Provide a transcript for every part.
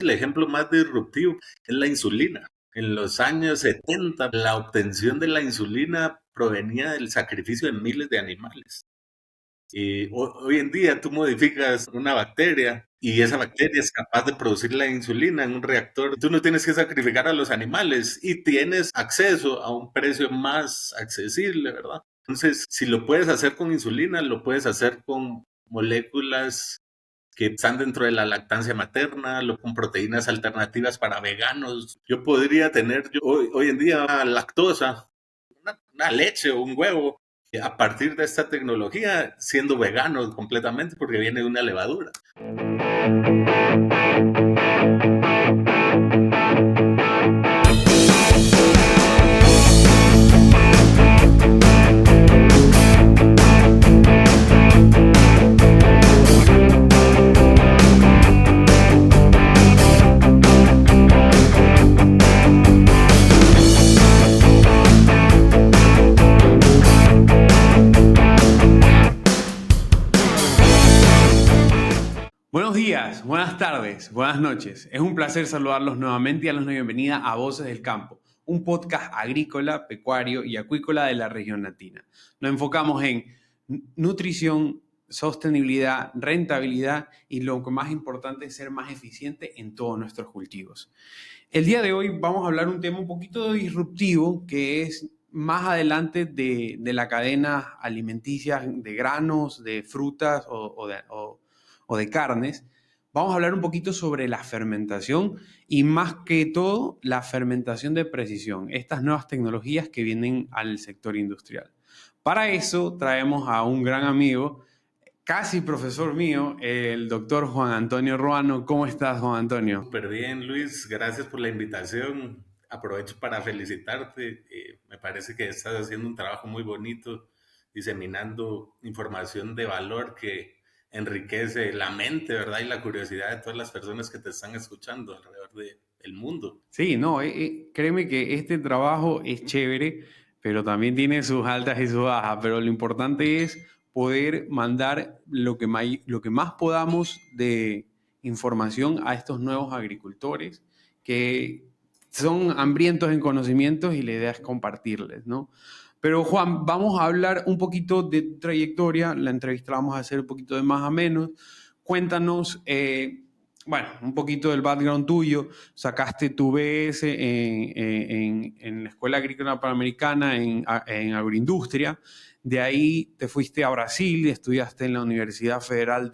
El ejemplo más disruptivo es la insulina. En los años 70, la obtención de la insulina provenía del sacrificio de miles de animales. Hoy en día tú modificas una bacteria y esa bacteria es capaz de producir la insulina en un reactor. Tú no tienes que sacrificar a los animales y tienes acceso a un precio más accesible, ¿verdad? Entonces, si lo puedes hacer con insulina, lo puedes hacer con moléculas que están dentro de la lactancia materna, con proteínas alternativas para veganos. Yo podría tener hoy en día lactosa, una leche o un huevo, a partir de esta tecnología, siendo vegano completamente porque viene de una levadura. Buenos días, buenas tardes, buenas noches. Es un placer saludarlos nuevamente y darles la bienvenida a Voces del Campo, un podcast agrícola, pecuario y acuícola de la región latina. Nos enfocamos en nutrición, sostenibilidad, rentabilidad y lo que más importante es ser más eficiente en todos nuestros cultivos. El día de hoy vamos a hablar un tema un poquito disruptivo que es más adelante de la cadena alimenticia de granos, de frutas o de carnes. Vamos a hablar un poquito sobre la fermentación y más que todo la fermentación de precisión, estas nuevas tecnologías que vienen al sector industrial. Para eso traemos a un gran amigo, casi profesor mío, el doctor Juan Antonio Ruano. ¿Cómo estás, Juan Antonio? Súper bien, Luis. Gracias por la invitación. Aprovecho para felicitarte. Me parece que estás haciendo un trabajo muy bonito, diseminando información de valor que enriquece la mente, ¿verdad? Y la curiosidad de todas las personas que te están escuchando alrededor del mundo. Sí, no, créeme que este trabajo es chévere, pero también tiene sus altas y sus bajas, pero lo importante es poder mandar lo que más podamos de información a estos nuevos agricultores que son hambrientos en conocimientos y la idea es compartirles, ¿no? Pero Juan, vamos a hablar un poquito de tu trayectoria, la entrevista la vamos a hacer un poquito de más a menos. Cuéntanos, bueno, un poquito del background tuyo. Sacaste tu BS en la Escuela Agrícola Panamericana en agroindustria. De ahí te fuiste a Brasil, estudiaste en la Universidad Federal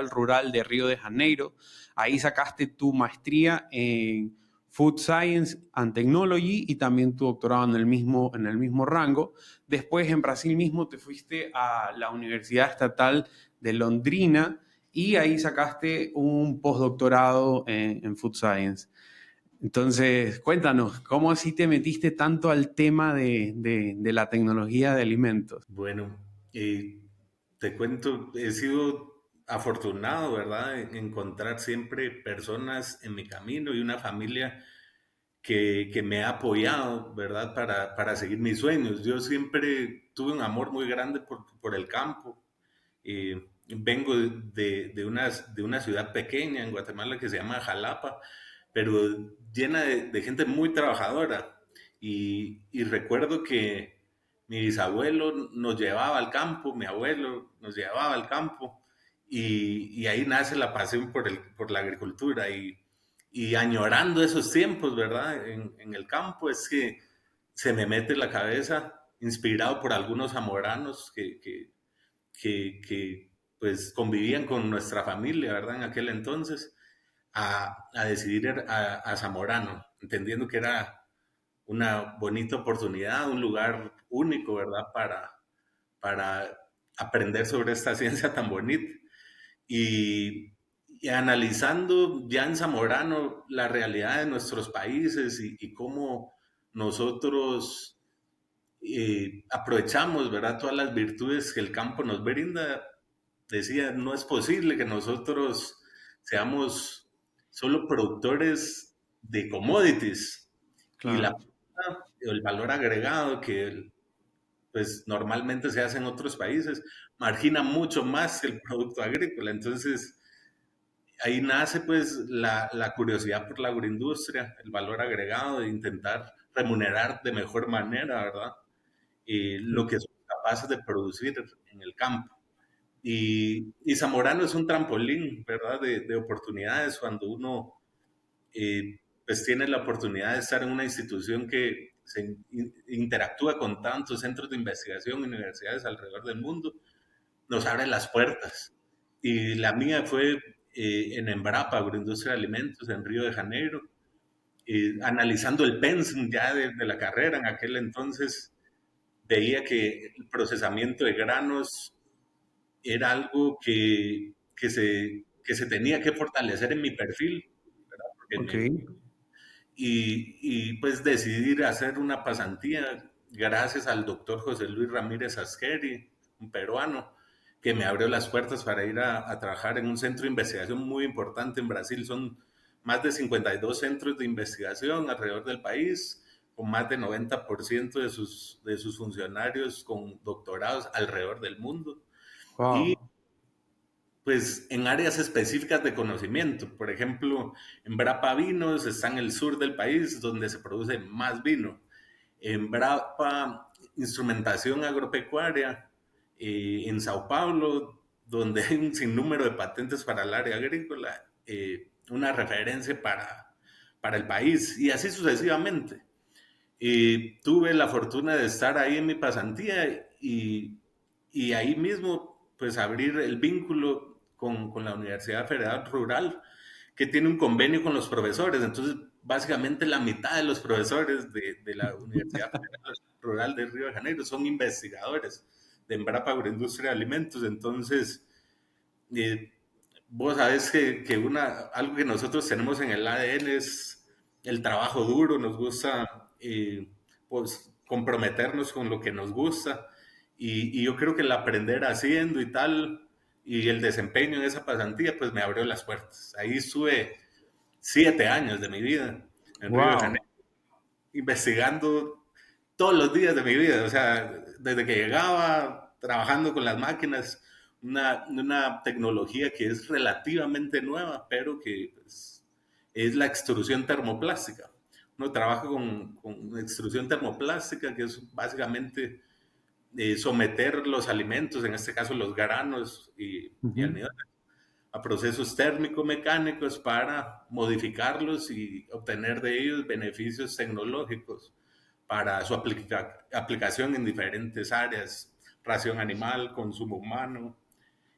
Rural de Río de Janeiro. Ahí sacaste tu maestría en Food Science and Technology y también tu doctorado en el mismo rango. Después en Brasil mismo te fuiste a la Universidad Estatal de Londrina y ahí sacaste un postdoctorado en Food Science. Entonces, cuéntanos, ¿cómo así te metiste tanto al tema de la tecnología de alimentos? Bueno, te cuento, he sido afortunado, ¿verdad? En encontrar siempre personas en mi camino y una familia que me ha apoyado, ¿verdad? Para seguir mis sueños. Yo siempre tuve un amor muy grande por el campo. Vengo de una ciudad pequeña en Guatemala que se llama Jalapa, pero llena de gente muy trabajadora. Y recuerdo que mi bisabuelo nos llevaba al campo, mi abuelo nos llevaba al campo, y ahí nace la pasión por la agricultura. Y añorando esos tiempos, ¿verdad? En el campo es que se me mete en la cabeza, inspirado por algunos zamoranos que pues convivían con nuestra familia, ¿verdad? En aquel entonces, a decidir ir a Zamorano, entendiendo que era una bonita oportunidad, un lugar único, ¿verdad? Para aprender sobre esta ciencia tan bonita. Y, y analizando ya en Zamorano la realidad de nuestros países y cómo nosotros aprovechamos, ¿verdad? Todas las virtudes que el campo nos brinda, decía, no es posible que nosotros seamos solo productores de commodities y Claro. el valor agregado que pues normalmente se hace en otros países margina mucho más que el producto agrícola. Entonces, ahí nace pues la curiosidad por la agroindustria, el valor agregado de intentar remunerar de mejor manera, ¿verdad? Lo que somos capaces de producir en el campo. Y Zamorano es un trampolín, ¿verdad? De oportunidades cuando uno pues tiene la oportunidad de estar en una institución que interactúa con tantos centros de investigación, universidades alrededor del mundo, nos abre las puertas. Y la mía fue en Embrapa, Agroindustria de Alimentos, en Río de Janeiro, analizando el pensum ya de la carrera. En aquel entonces veía que el procesamiento de granos era algo que se tenía que fortalecer en mi perfil, ¿verdad? Porque Ok, pues decidir hacer una pasantía gracias al doctor José Luis Ramírez Asqueri, un peruano, que me abrió las puertas para ir a trabajar en un centro de investigación muy importante en Brasil. Son más de 52 centros de investigación alrededor del país, con más de 90% de sus funcionarios con doctorados alrededor del mundo. Y wow, pues en áreas específicas de conocimiento. Por ejemplo, en Brapa Vinos está en el sur del país, donde se produce más vino. En Brapa Instrumentación Agropecuaria, en Sao Paulo, donde hay un sinnúmero de patentes para el área agrícola, una referencia para el país, y así sucesivamente. Tuve la fortuna de estar ahí en mi pasantía y ahí mismo pues abrir el vínculo con la Universidad Federal Rural, que tiene un convenio con los profesores. Entonces, básicamente la mitad de los profesores de la Universidad Federal Rural de Río de Janeiro son investigadores de Embrapa Agroindustria de Alimentos. Entonces, eh, vos sabés que algo que nosotros tenemos en el ADN es el trabajo duro. Nos gusta pues comprometernos con lo que nos gusta, y yo creo que el aprender haciendo y tal, y el desempeño en esa pasantía pues me abrió las puertas. Ahí estuve 7 años de mi vida en Río de Janeiro wow. investigando todos los días de mi vida, o sea, desde que llegaba trabajando con las máquinas, una tecnología que es relativamente nueva, pero que pues, es la extrusión termoplástica. Uno trabaja con extrusión termoplástica, que es básicamente someter los alimentos, en este caso los granos y Ujú. almidones, a procesos térmico-mecánicos para modificarlos y obtener de ellos beneficios tecnológicos para su aplicación en diferentes áreas, ración animal, consumo humano,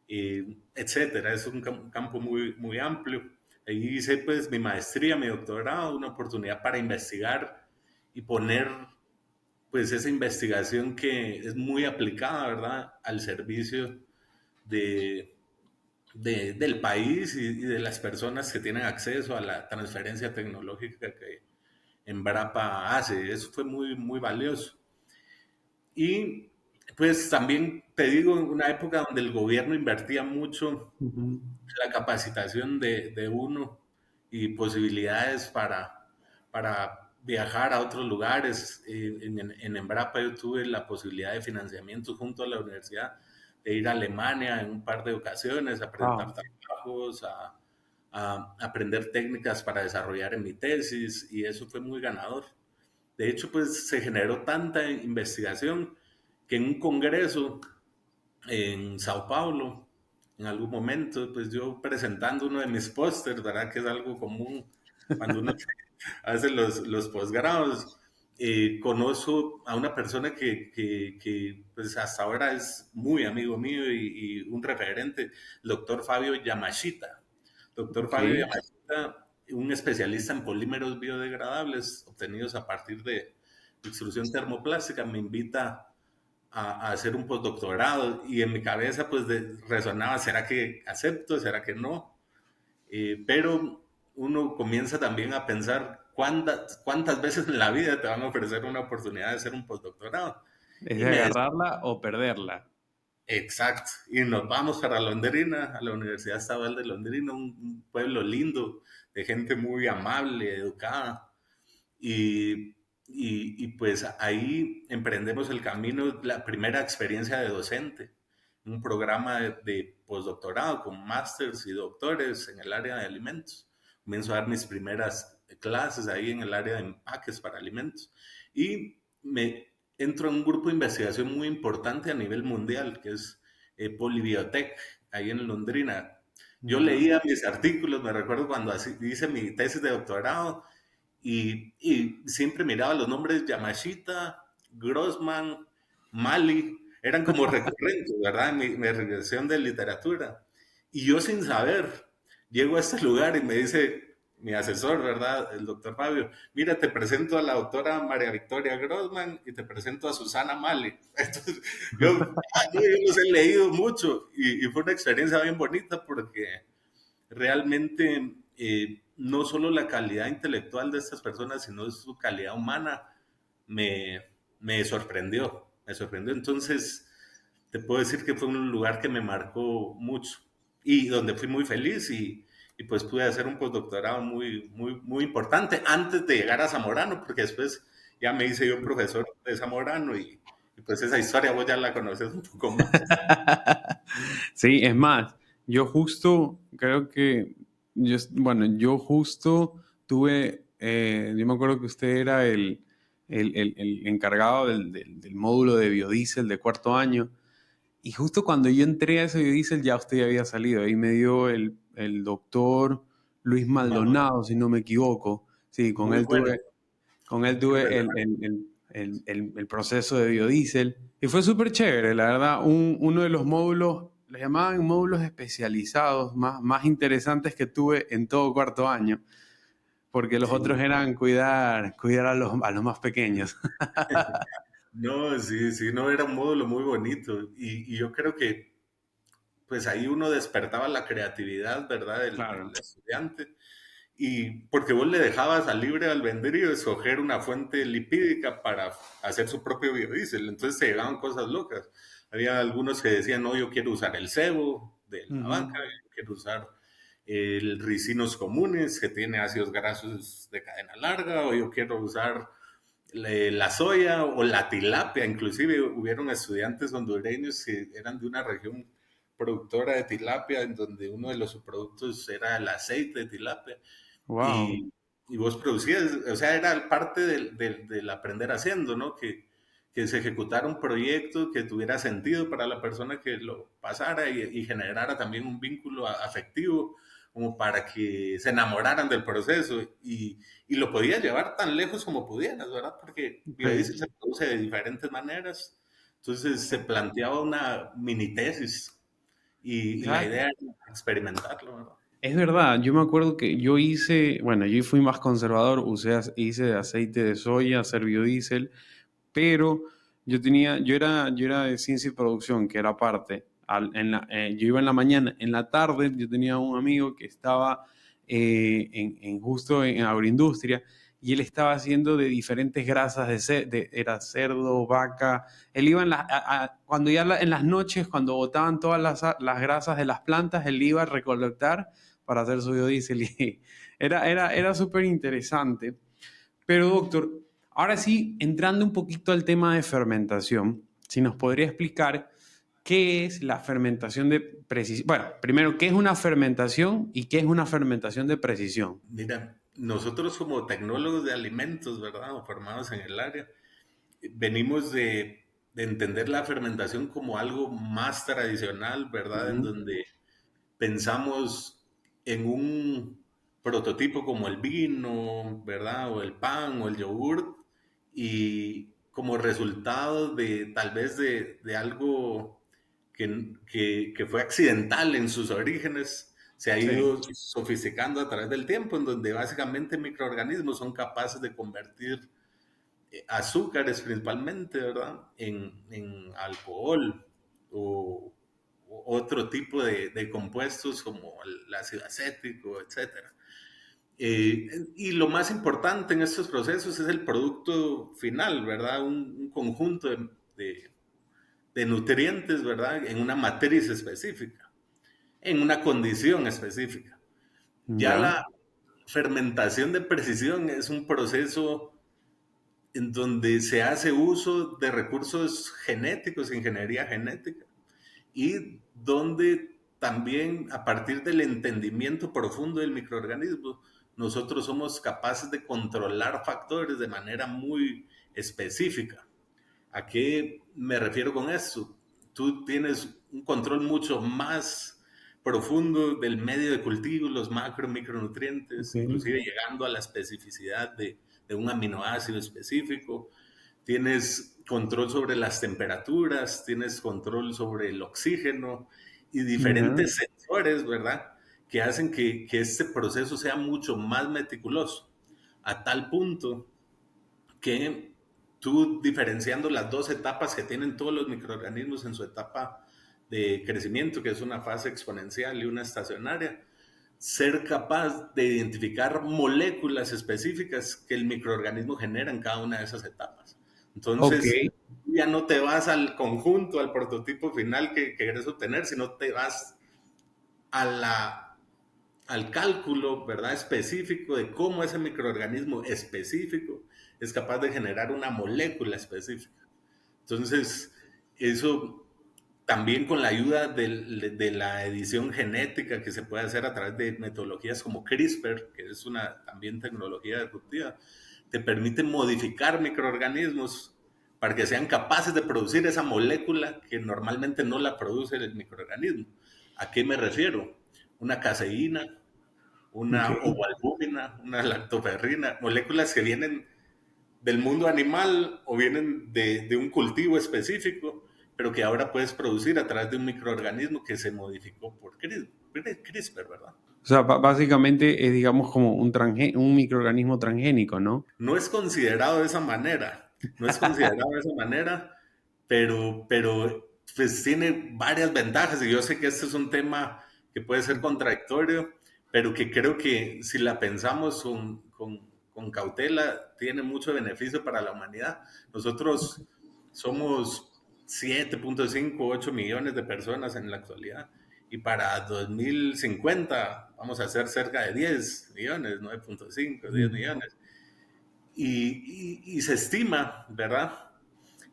etcétera. Es un campo muy amplio. Ahí hice pues mi maestría, mi doctorado, una oportunidad para investigar y poner pues esa investigación que es muy aplicada, ¿verdad?, al servicio de, del país y de las personas que tienen acceso a la transferencia tecnológica que Embrapa hace. Eso fue muy valioso. Y pues también te digo, en una época donde el gobierno invertía mucho Ujú. en la capacitación de uno y posibilidades para viajar a otros lugares. En Embrapa yo tuve la posibilidad de financiamiento junto a la universidad de ir a Alemania en un par de ocasiones a presentar Wow. trabajos, a aprender técnicas para desarrollar en mi tesis, y eso fue muy ganador. De hecho, pues se generó tanta investigación que en un congreso en Sao Paulo, en algún momento, pues yo presentando uno de mis pósters, ¿verdad? Que es algo común cuando uno hace los posgrados. Conozco a una persona que, pues hasta ahora es muy amigo mío y un referente, el doctor Fabio Yamashita. Doctor Ok. Fabio Yamashita, un especialista en polímeros biodegradables obtenidos a partir de extrusión termoplástica, me invita a hacer un postdoctorado, y en mi cabeza pues resonaba, ¿será que acepto? ¿Será que no? Pero uno comienza también a pensar cuántas veces en la vida te van a ofrecer una oportunidad de hacer un postdoctorado. ¿Es Y de me agarrarla o perderla? exacto, y nos vamos para Londrina, a la Universidad Estatal de Londrina, un pueblo lindo, de gente muy amable, educada. Y, pues ahí emprendemos el camino, la primera experiencia de docente un programa de postdoctorado con másters y doctores en el área de alimentos. Comienzo a dar mis primeras clases ahí en el área de empaques para alimentos y me entro en un grupo de investigación muy importante a nivel mundial que es Polybiotech, ahí en Londrina. Yo Ya. leía mis artículos, me recuerdo cuando hice mi tesis de doctorado y siempre miraba los nombres Yamashita, Grossman, Mali, eran como recurrentes, ¿verdad? Mi regresión de literatura. Y yo sin saber, llego a este lugar y me dice mi asesor, ¿verdad? El doctor Fabio, mira, te presento a la doctora María Victoria Grossman y te presento a Susana Mali. Entonces, yo los he leído mucho y fue una experiencia bien bonita porque realmente no solo la calidad intelectual de estas personas, sino su calidad humana me, me sorprendió, me sorprendió. Entonces, te puedo decir que fue un lugar que me marcó mucho y donde fui muy feliz y pues pude hacer un postdoctorado muy importante antes de llegar a Zamorano, porque después ya me hice yo profesor de Zamorano y pues esa historia vos ya la conoces un poco más. Sí, es más, yo justo creo que, bueno, yo justo tuve, yo me acuerdo que usted era el encargado del módulo de biodiesel de cuarto año, y justo cuando yo entré a ese biodiesel ya usted ya había salido, ahí me dio el doctor Luis Manuel, Maldonado, si no me equivoco, sí, muy bueno, con él qué tuve relevante. el proceso de biodiesel y fue súper chévere, la verdad. Uno de los módulos, los llamaban módulos especializados más interesantes que tuve en todo cuarto año, porque los otros Sí. eran cuidar a los más pequeños. No, sí, sí, no, era un módulo muy bonito y yo creo que pues ahí uno despertaba la creatividad, ¿verdad? Del Claro. estudiante y porque vos le dejabas al libre albedrío escoger una fuente lipídica para hacer su propio biodiesel, entonces se llegaban cosas locas. Había algunos que decían, no, yo quiero usar el cebo de la Ujú. vaca, yo quiero usar el ricinos comunes que tiene ácidos grasos de cadena larga, o yo quiero usar la soya o la tilapia, inclusive hubieron estudiantes hondureños que eran de una región productora de tilapia, en donde uno de los subproductos era el aceite de tilapia, Wow. y vos producías, o sea, era parte del aprender haciendo, ¿no? Que se ejecutara un proyecto que tuviera sentido para la persona que lo pasara y generara también un vínculo afectivo como para que se enamoraran del proceso y lo podía llevar tan lejos como pudieras, ¿verdad? Porque Sí. biodiesel se produce de diferentes maneras. Entonces se planteaba una mini tesis y la Claro. idea era experimentarlo, ¿verdad? Es verdad, yo me acuerdo que yo hice, bueno, yo fui más conservador, hice de aceite de soya, hacer biodiesel, pero yo era de ciencia y producción, que era parte. Yo iba en la mañana, en la tarde yo tenía un amigo que estaba justo en agroindustria y él estaba haciendo de diferentes grasas era cerdo, vaca. Él iba cuando en las noches, cuando botaban todas las grasas de las plantas, él iba a recolectar para hacer su biodiesel y era súper interesante. Pero doctor, ahora sí, entrando un poquito al tema de fermentación, si nos podría explicar qué es la fermentación de precisión. Bueno, primero, ¿qué es una fermentación y qué es una fermentación de precisión? Mira, nosotros como tecnólogos de alimentos, ¿verdad? O formados en el área, venimos de entender la fermentación como algo más tradicional, ¿verdad? En Ujú. donde pensamos en un prototipo como el vino, ¿verdad? O el pan o el yogur, y como resultado de tal vez de algo que fue accidental en sus orígenes, se ha Sí, ido sofisticando a través del tiempo, en donde básicamente microorganismos son capaces de convertir azúcares principalmente, ¿verdad? En alcohol o otro tipo de compuestos como el ácido acético, etcétera. Y lo más importante en estos procesos es el producto final, ¿verdad? Un conjunto de nutrientes, ¿verdad? En una matriz específica, en una condición específica. Ya ya, la fermentación de precisión es un proceso en donde se hace uso de recursos genéticos, ingeniería genética, y donde también a partir del entendimiento profundo del microorganismo, nosotros somos capaces de controlar factores de manera muy específica. ¿A qué me refiero con esto? Tú tienes un control mucho más profundo del medio de cultivo, los macro y micronutrientes, Ok. inclusive llegando a la especificidad de un aminoácido específico. Tienes control sobre las temperaturas, tienes control sobre el oxígeno y Ya. diferentes sensores, ¿verdad? Que hacen que este proceso sea mucho más meticuloso, a tal punto que tú diferenciando las dos etapas que tienen todos los microorganismos en su etapa de crecimiento, que es una fase exponencial y una estacionaria, ser capaz de identificar moléculas específicas que el microorganismo genera en cada una de esas etapas. Ok. Entonces, ya no te vas al conjunto, al prototipo final que quieres obtener, sino te vas a al cálculo, ¿verdad? Específico de cómo ese microorganismo específico es capaz de generar una molécula específica. Entonces, eso también con la ayuda de la edición genética que se puede hacer a través de metodologías como CRISPR, que es una también tecnología disruptiva, te permite modificar microorganismos para que sean capaces de producir esa molécula que normalmente no la produce el microorganismo. ¿A qué me refiero? Una caseína, Ok. una ovoalbúmina, una lactoferrina, moléculas que vienen del mundo animal o vienen de un cultivo específico, pero que ahora puedes producir a través de un microorganismo que se modificó por CRISPR, ¿verdad? O sea, básicamente es, digamos, como un microorganismo transgénico, ¿no? No es considerado de esa manera, no es considerado de esa manera, pero pues tiene varias ventajas y yo sé que este es un tema que puede ser contradictorio, pero que creo que si la pensamos con cautela, tiene mucho beneficio para la humanidad. Nosotros somos 7,58 millones de personas en la actualidad y para 2050 vamos a ser cerca de 10 millones, 9,5, 10 Mm. millones. Y se estima, ¿verdad?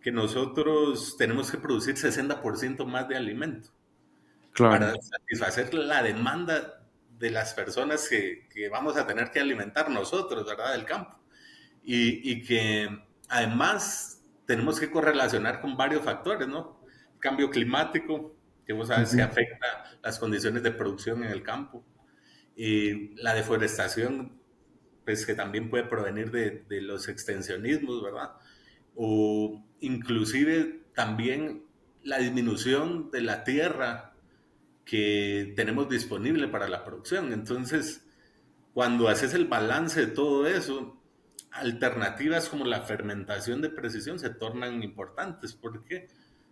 Que nosotros tenemos que producir 60% más de alimento Claro. para satisfacer la demanda de las personas que vamos a tener que alimentar nosotros, ¿verdad? Del campo. Y que además tenemos que correlacionar con varios factores, ¿no? El cambio climático, que vos sabes que Ujú. afecta las condiciones de producción en el campo, y la deforestación, pues que también puede provenir de los extensionismos, ¿verdad? O inclusive también la disminución de la tierra que tenemos disponible para la producción. Entonces, cuando haces el balance de todo eso, alternativas como la fermentación de precisión se tornan importantes porque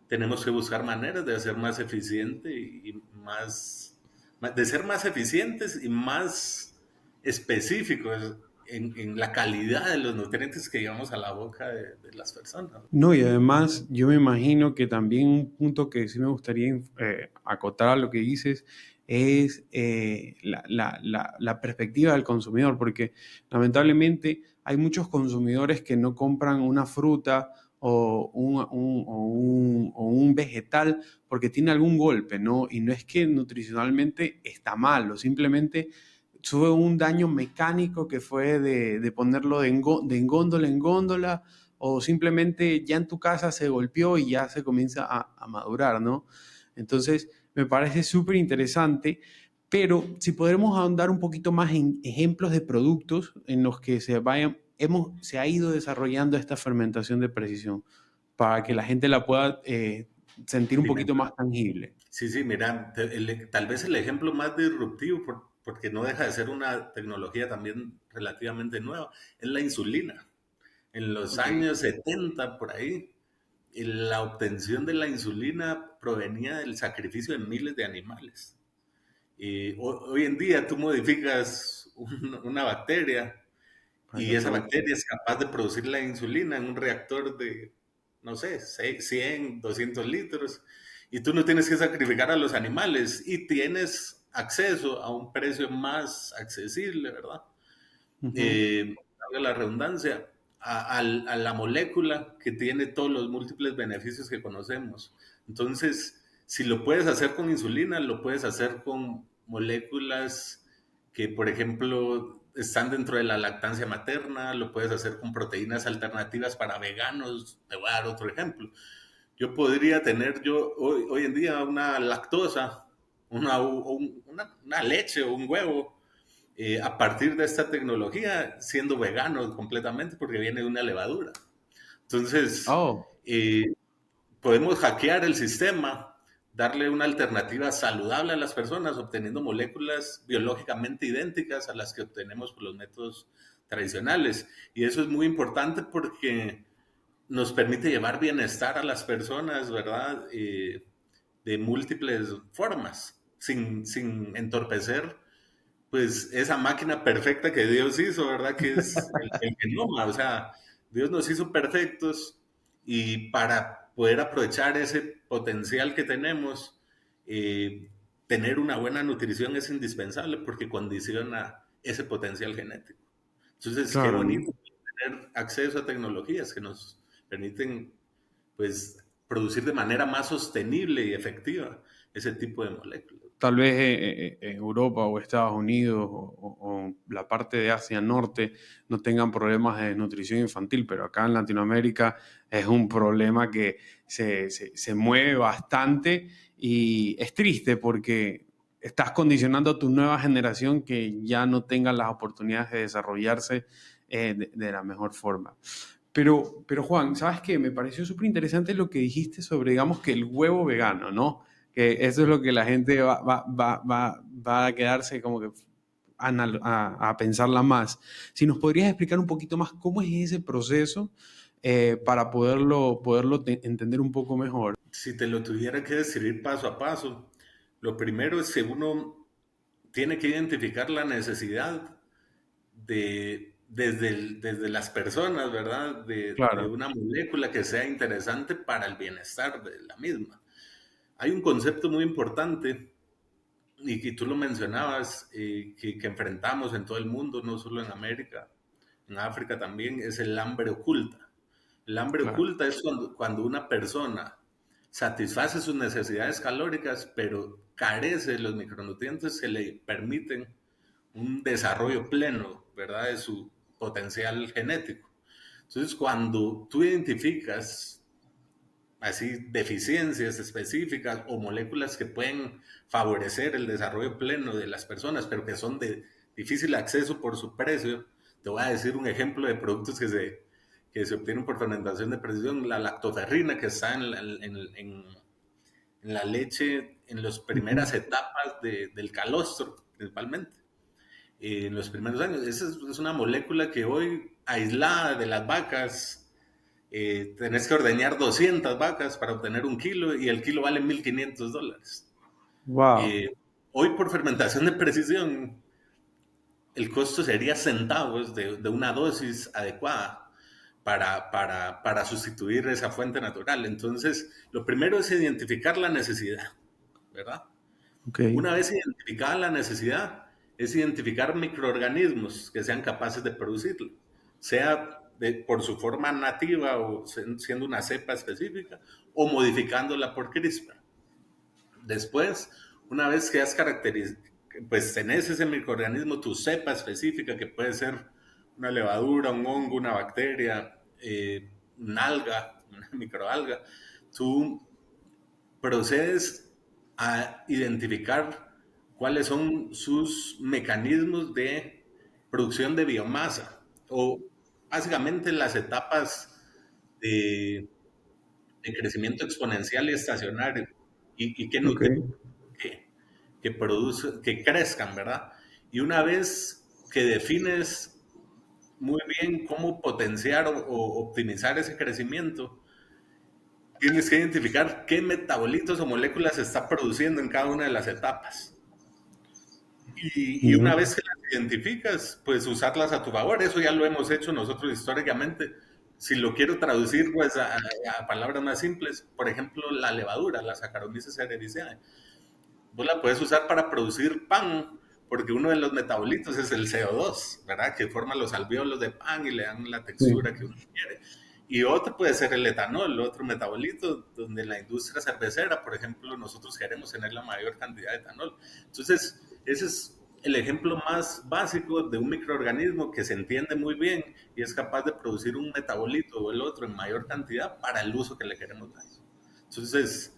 tenemos que buscar maneras de hacer más eficiente y de ser más eficientes y más específicos en la calidad de los nutrientes que llevamos a la boca de las personas. No, y además yo me imagino que también un punto que sí me gustaría acotar a lo que dices es la perspectiva del consumidor, porque lamentablemente hay muchos consumidores que no compran una fruta o un vegetal porque tiene algún golpe, ¿no? Y no es que nutricionalmente está mal, o simplemente tuvo un daño mecánico que fue de ponerlo en góndola en góndola o simplemente ya en tu casa se golpeó y ya se comienza a madurar, ¿no? Entonces, me parece súper interesante, pero si podremos ahondar un poquito más en ejemplos de productos en los que se ha ido desarrollando esta fermentación de precisión para que la gente la pueda sentir un Sí, poquito más tangible. sí, sí, mira, tal vez el ejemplo más disruptivo, porque no deja de ser una tecnología también relativamente nueva, es la insulina. En los Ok. años 70 por ahí, la obtención de la insulina provenía del sacrificio de miles de animales. Y hoy en día tú modificas una bacteria Para que y esa produzca. bacteria es capaz de producir la insulina en un reactor de, no sé, 100, 200 litros. Y tú no tienes que sacrificar a los animales y tienes acceso a un precio más accesible, ¿verdad? Ujú. Valga la redundancia, a la molécula que tiene todos los múltiples beneficios que conocemos. Entonces, Si lo puedes hacer con insulina, lo puedes hacer con moléculas que, por ejemplo, están dentro de la lactancia materna, lo puedes hacer con proteínas alternativas para veganos. Te voy a dar otro ejemplo. Yo podría tener hoy en día una lactosa, una leche o un huevo a partir de esta tecnología, siendo vegano completamente porque viene de una levadura. Entonces, Oh, eh, podemos hackear el sistema, darle una alternativa saludable a las personas, obteniendo moléculas biológicamente idénticas a las que obtenemos por los métodos tradicionales. Y eso es muy importante porque nos permite llevar bienestar a las personas, ¿verdad? De múltiples formas, sin entorpecer, pues, esa máquina perfecta que Dios hizo, ¿verdad? Que es el genoma, o sea, Dios nos hizo perfectos y para poder aprovechar ese potencial que tenemos, eh, tener una buena nutrición es indispensable porque condiciona ese potencial genético. Entonces, qué claro. bonito tener acceso a tecnologías que nos permiten, pues, producir de manera más sostenible y efectiva ese tipo de moléculas. Tal vez Europa o Estados Unidos o la parte de Asia Norte no tengan problemas de desnutrición infantil, pero acá en Latinoamérica es un problema que se mueve bastante y es triste porque estás condicionando a tu nueva generación que ya no tengan las oportunidades de desarrollarse de la mejor forma. Pero Juan, ¿sabes qué? Me pareció súper interesante lo que dijiste sobre, digamos, que el huevo vegano, ¿no? Que eso es lo que la gente va a quedarse como que a pensarla más. Si nos podrías explicar un poquito más cómo es ese proceso para poderlo entender un poco mejor. Si te lo tuviera que describir paso a paso, lo primero es que uno tiene que identificar la necesidad desde las personas, ¿verdad? De Claro, una molécula que sea interesante para el bienestar de la misma. Hay un concepto muy importante y que tú lo mencionabas, que enfrentamos en todo el mundo, no solo en América, en África también, es el hambre oculta. El hambre claro. oculta es cuando una persona satisface sus necesidades calóricas, pero carece de los micronutrientes que le permiten un desarrollo pleno, ¿verdad?, de su potencial genético. Entonces, cuando tú identificas así deficiencias específicas o moléculas que pueden favorecer el desarrollo pleno de las personas, pero que son de difícil acceso por su precio, te voy a decir un ejemplo de productos que se obtienen por fermentación de precisión, la lactoferrina que está en la leche en las Ujú. primeras etapas del calostro, principalmente, en los primeros años. Esa es una molécula que hoy, aislada de las vacas, tenés que ordeñar 200 vacas para obtener un kilo y el kilo vale $1,500. Wow. Eh, Hoy por fermentación de precisión, el costo sería centavos de una dosis adecuada para sustituir esa fuente natural. Entonces, lo primero es identificar la necesidad, ¿verdad? Ok. Una vez identificada la necesidad, es identificar microorganismos que sean capaces de producirlo, sea por su forma nativa o siendo una cepa específica o modificándola por CRISPR. Después, una vez que has caracterizado, pues tenés ese microorganismo, tu cepa específica, que puede ser una levadura, un hongo, una bacteria, una alga, una microalga, tú procedes a identificar cuáles son sus mecanismos de producción de biomasa o básicamente las etapas de, de crecimiento exponencial y estacionario y qué Ok. nutrientes que crezcan, ¿verdad? Y una vez que defines muy bien cómo potenciar o optimizar ese crecimiento, tienes que identificar qué metabolitos o moléculas se está produciendo en cada una de las etapas. Y una Ya. vez que las identificas, pues usarlas a tu favor. Eso ya lo hemos hecho nosotros históricamente. Si lo quiero traducir pues, a palabras más simples, por ejemplo, la levadura, la Saccharomyces cerevisiae, vos la puedes usar para producir pan, porque uno de los metabolitos es el CO2, ¿verdad? Que forma los alvéolos de pan y le dan la Sí. textura que uno quiere. Y otro puede ser el etanol, otro metabolito, donde en la industria cervecera, por ejemplo, nosotros queremos tener la mayor cantidad de etanol. Entonces, ese es el ejemplo más básico de un microorganismo que se entiende muy bien y es capaz de producir un metabolito o el otro en mayor cantidad para el uso que le queremos dar. Entonces,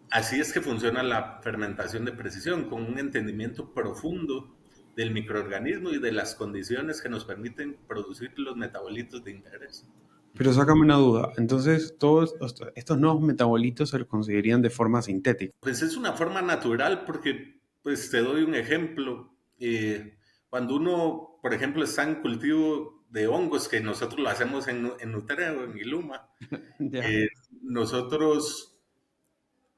así es que funciona la fermentación de precisión, con un entendimiento profundo del microorganismo y de las condiciones que nos permiten producir los metabolitos de interés. Pero sácame una duda. Entonces, todos estos nuevos metabolitos se los conseguirían de forma sintética. Pues es una forma natural porque, pues te doy un ejemplo. Cuando uno, por ejemplo, está en cultivo de hongos, que nosotros lo hacemos en Nutreo, en Iluma, Ya. eh, nosotros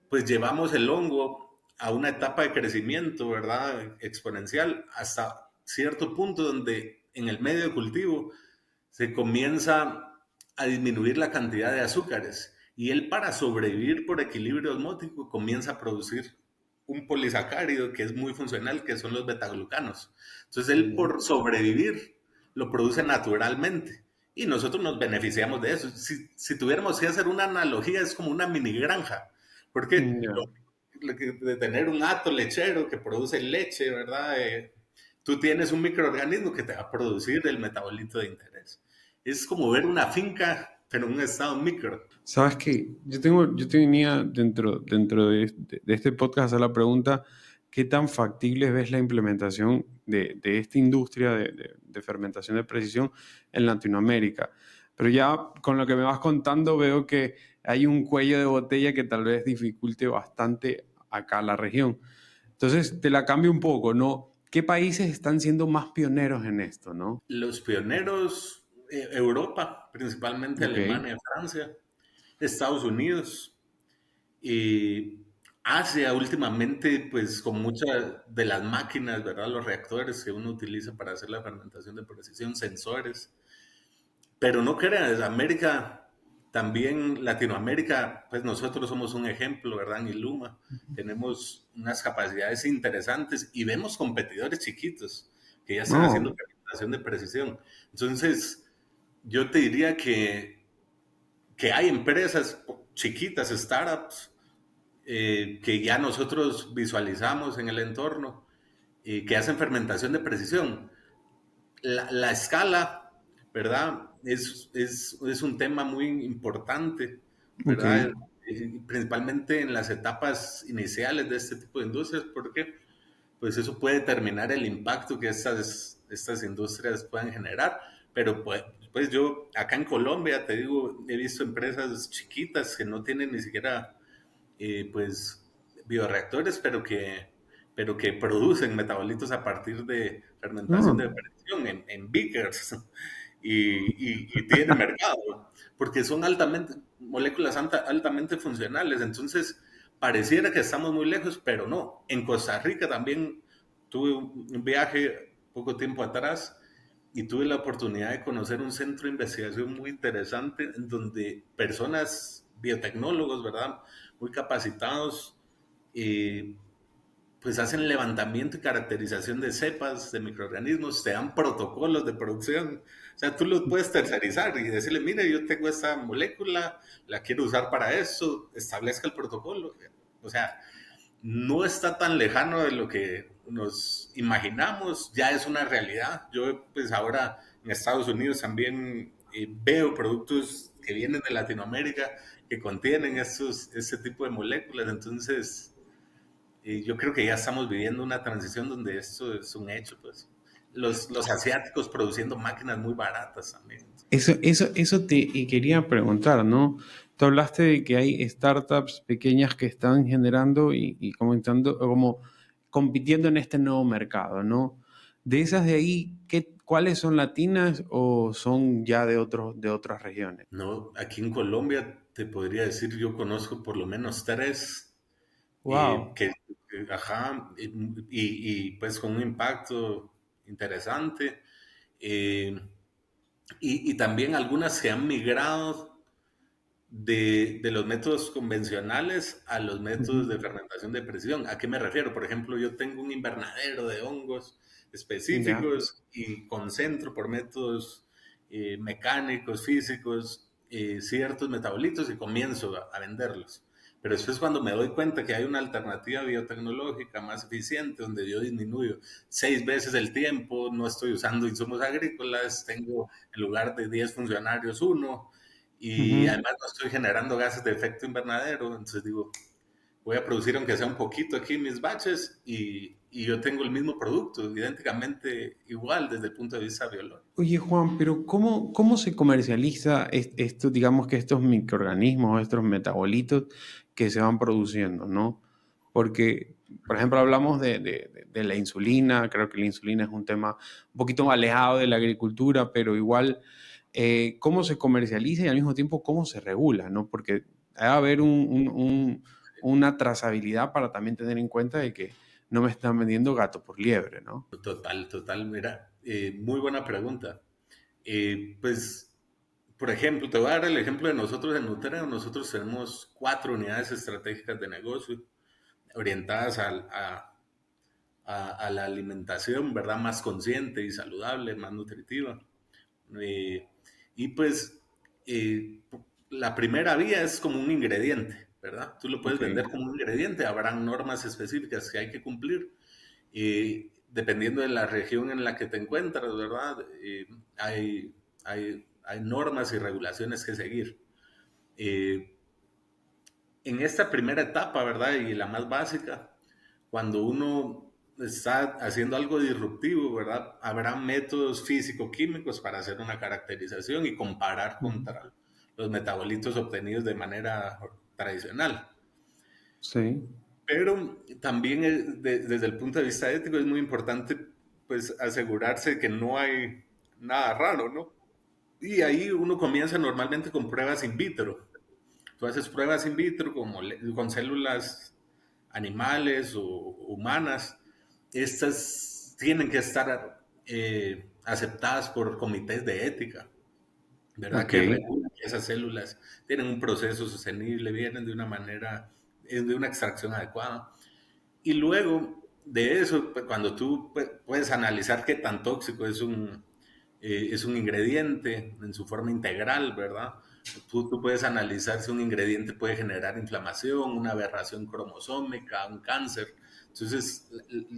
pues llevamos el hongo a una etapa de crecimiento, ¿verdad? Exponencial, hasta cierto punto donde en el medio de cultivo se comienza a disminuir la cantidad de azúcares y él para sobrevivir por equilibrio osmótico comienza a producir un polisacárido que es muy funcional, que son los betaglucanos. Entonces él Ya. por sobrevivir lo produce naturalmente y nosotros nos beneficiamos de eso. Si tuviéramos que hacer una analogía, es como una mini granja, porque Ya. de tener un hato lechero que produce leche, ¿verdad? Tú tienes un microorganismo que te va a producir el metabolito de interés. Es como ver una finca, pero en un estado micro. Sabes que yo tenía dentro de este podcast hacer la pregunta, ¿qué tan factible ves la implementación de esta industria de fermentación de precisión en Latinoamérica? Pero ya con lo que me vas contando veo que hay un cuello de botella que tal vez dificulte bastante acá la región. Entonces, te la cambio un poco, ¿no? ¿Qué países están siendo más pioneros en esto, no? Los pioneros, Europa, principalmente Ok, Alemania, Francia, Estados Unidos y Asia últimamente, pues con muchas de las máquinas, ¿verdad? Los reactores que uno utiliza para hacer la fermentación de precisión, sensores. Pero no creas, América, también Latinoamérica, pues nosotros somos un ejemplo, ¿verdad? En Iluma tenemos unas capacidades interesantes y vemos competidores chiquitos que ya están haciendo no, fermentación de precisión. Entonces, yo te diría que hay empresas chiquitas, startups, que ya nosotros visualizamos en el entorno, que hacen fermentación de precisión. La escala, ¿verdad? Es un tema muy importante, ok. ¿verdad? Principalmente en las etapas iniciales de este tipo de industrias, porque pues eso puede determinar el impacto que estas industrias puedan generar. Pero pues yo acá en Colombia, te digo, he visto empresas chiquitas que no tienen ni siquiera pues bioreactores, pero que producen metabolitos a partir de fermentación de No. presión en beakers y tiene mercado, porque son moléculas altamente funcionales. Entonces, pareciera que estamos muy lejos, pero no. En Costa Rica también tuve un viaje poco tiempo atrás y tuve la oportunidad de conocer un centro de investigación muy interesante en donde personas, biotecnólogos, ¿verdad? Muy capacitados, eh, pues hacen levantamiento y caracterización de cepas, de microorganismos, te dan protocolos de producción. O sea, tú los puedes tercerizar y decirle, mire, yo tengo esta molécula, la quiero usar para eso, establezca el protocolo. O sea, no está tan lejano de lo que nos imaginamos, ya es una realidad. Yo pues ahora en Estados Unidos también veo productos que vienen de Latinoamérica que contienen este tipo de moléculas, entonces yo creo que ya estamos viviendo una transición donde esto es un hecho, pues. Los asiáticos produciendo máquinas muy baratas también. Eso te quería preguntar, ¿no? Tú hablaste de que hay startups pequeñas que están generando y comentando, como compitiendo en este nuevo mercado, ¿no? De esas de ahí, ¿cuáles son latinas o son ya de otras regiones? No, aquí en Colombia te podría decir, yo conozco por lo menos tres Wow. ajá, pues con un impacto interesante. eh, y también algunas que han migrado de los métodos convencionales a los métodos Ujú. de fermentación de precisión. ¿A qué me refiero? Por ejemplo, yo tengo un invernadero de hongos Ya. específicos y concentro por métodos mecánicos, físicos, ciertos metabolitos y comienzo a venderlos. Pero después cuando me doy cuenta que hay una alternativa biotecnológica más eficiente, donde yo disminuyo 6 veces el tiempo, no estoy usando insumos agrícolas, tengo en lugar de 10 funcionarios uno, y Ujú. además no estoy generando gases de efecto invernadero, entonces digo, voy a producir aunque sea un poquito aquí mis batches y yo tengo el mismo producto, idénticamente igual desde el punto de vista biológico. Oye, Juan, pero ¿cómo se comercializa esto, digamos que estos microorganismos, estos metabolitos que se van produciendo, ¿no? Porque, por ejemplo, hablamos de la insulina, creo que la insulina es un tema un poquito más alejado de la agricultura, pero igual, ¿cómo se comercializa y al mismo tiempo cómo se regula, ¿no? Porque debe haber una trazabilidad para también tener en cuenta de que no me están vendiendo gato por liebre, ¿no? Total, total, mira, muy buena pregunta. Pues, por ejemplo, te voy a dar el ejemplo de nosotros en Nutreo. Nosotros tenemos 4 unidades estratégicas de negocio orientadas a la alimentación, ¿verdad? Más consciente y saludable, más nutritiva. Eh, y pues la primera vía es como un ingrediente, ¿verdad? Tú lo puedes Ok, vender como un ingrediente, habrán normas específicas que hay que cumplir. Dependiendo de la región en la que te encuentras, ¿verdad? Hay normas y regulaciones que seguir. Eh, en esta primera etapa, ¿verdad? Y la más básica, cuando uno está haciendo algo disruptivo, ¿verdad? Habrá métodos físico-químicos para hacer una caracterización y comparar ujú, contra los metabolitos obtenidos de manera tradicional. sí, Pero también desde el punto de vista ético es muy importante pues asegurarse que no hay nada raro, ¿no? Y ahí uno comienza normalmente con pruebas in vitro. Tú haces pruebas in vitro con células animales o humanas. Estas tienen que estar aceptadas por comités de ética, ¿verdad? ok, Que regulan que esas células tienen un proceso sostenible, vienen de una manera, de una extracción adecuada. Y luego de eso, pues, cuando tú puedes analizar qué tan tóxico es un ingrediente en su forma integral, ¿verdad? Tú puedes analizar si un ingrediente puede generar inflamación, una aberración cromosómica, un cáncer. Entonces,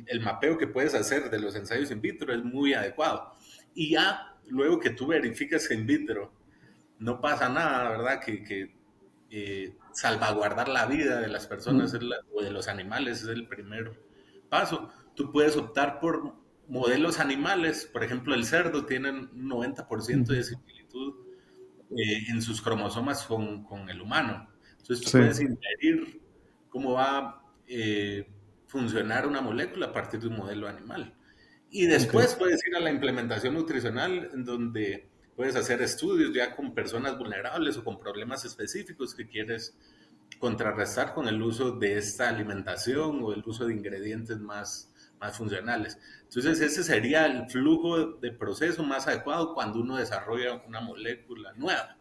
el mapeo que puedes hacer de los ensayos in vitro es muy adecuado. Y ya luego que tú verificas que in vitro no pasa nada, ¿verdad? Salvaguardar la vida de las personas mm, o de los animales es el primer paso. Tú puedes optar por modelos animales, por ejemplo, el cerdo tiene un 90% de ujú, similitud en sus cromosomas con el humano. Entonces tú sí, puedes inferir cómo va a funcionar una molécula a partir de un modelo animal. Y ok, después puedes ir a la implementación nutricional, en donde puedes hacer estudios ya con personas vulnerables o con problemas específicos que quieres contrarrestar con el uso de esta alimentación o el uso de ingredientes más funcionales. Entonces, ese sería el flujo de proceso más adecuado cuando uno desarrolla una molécula nueva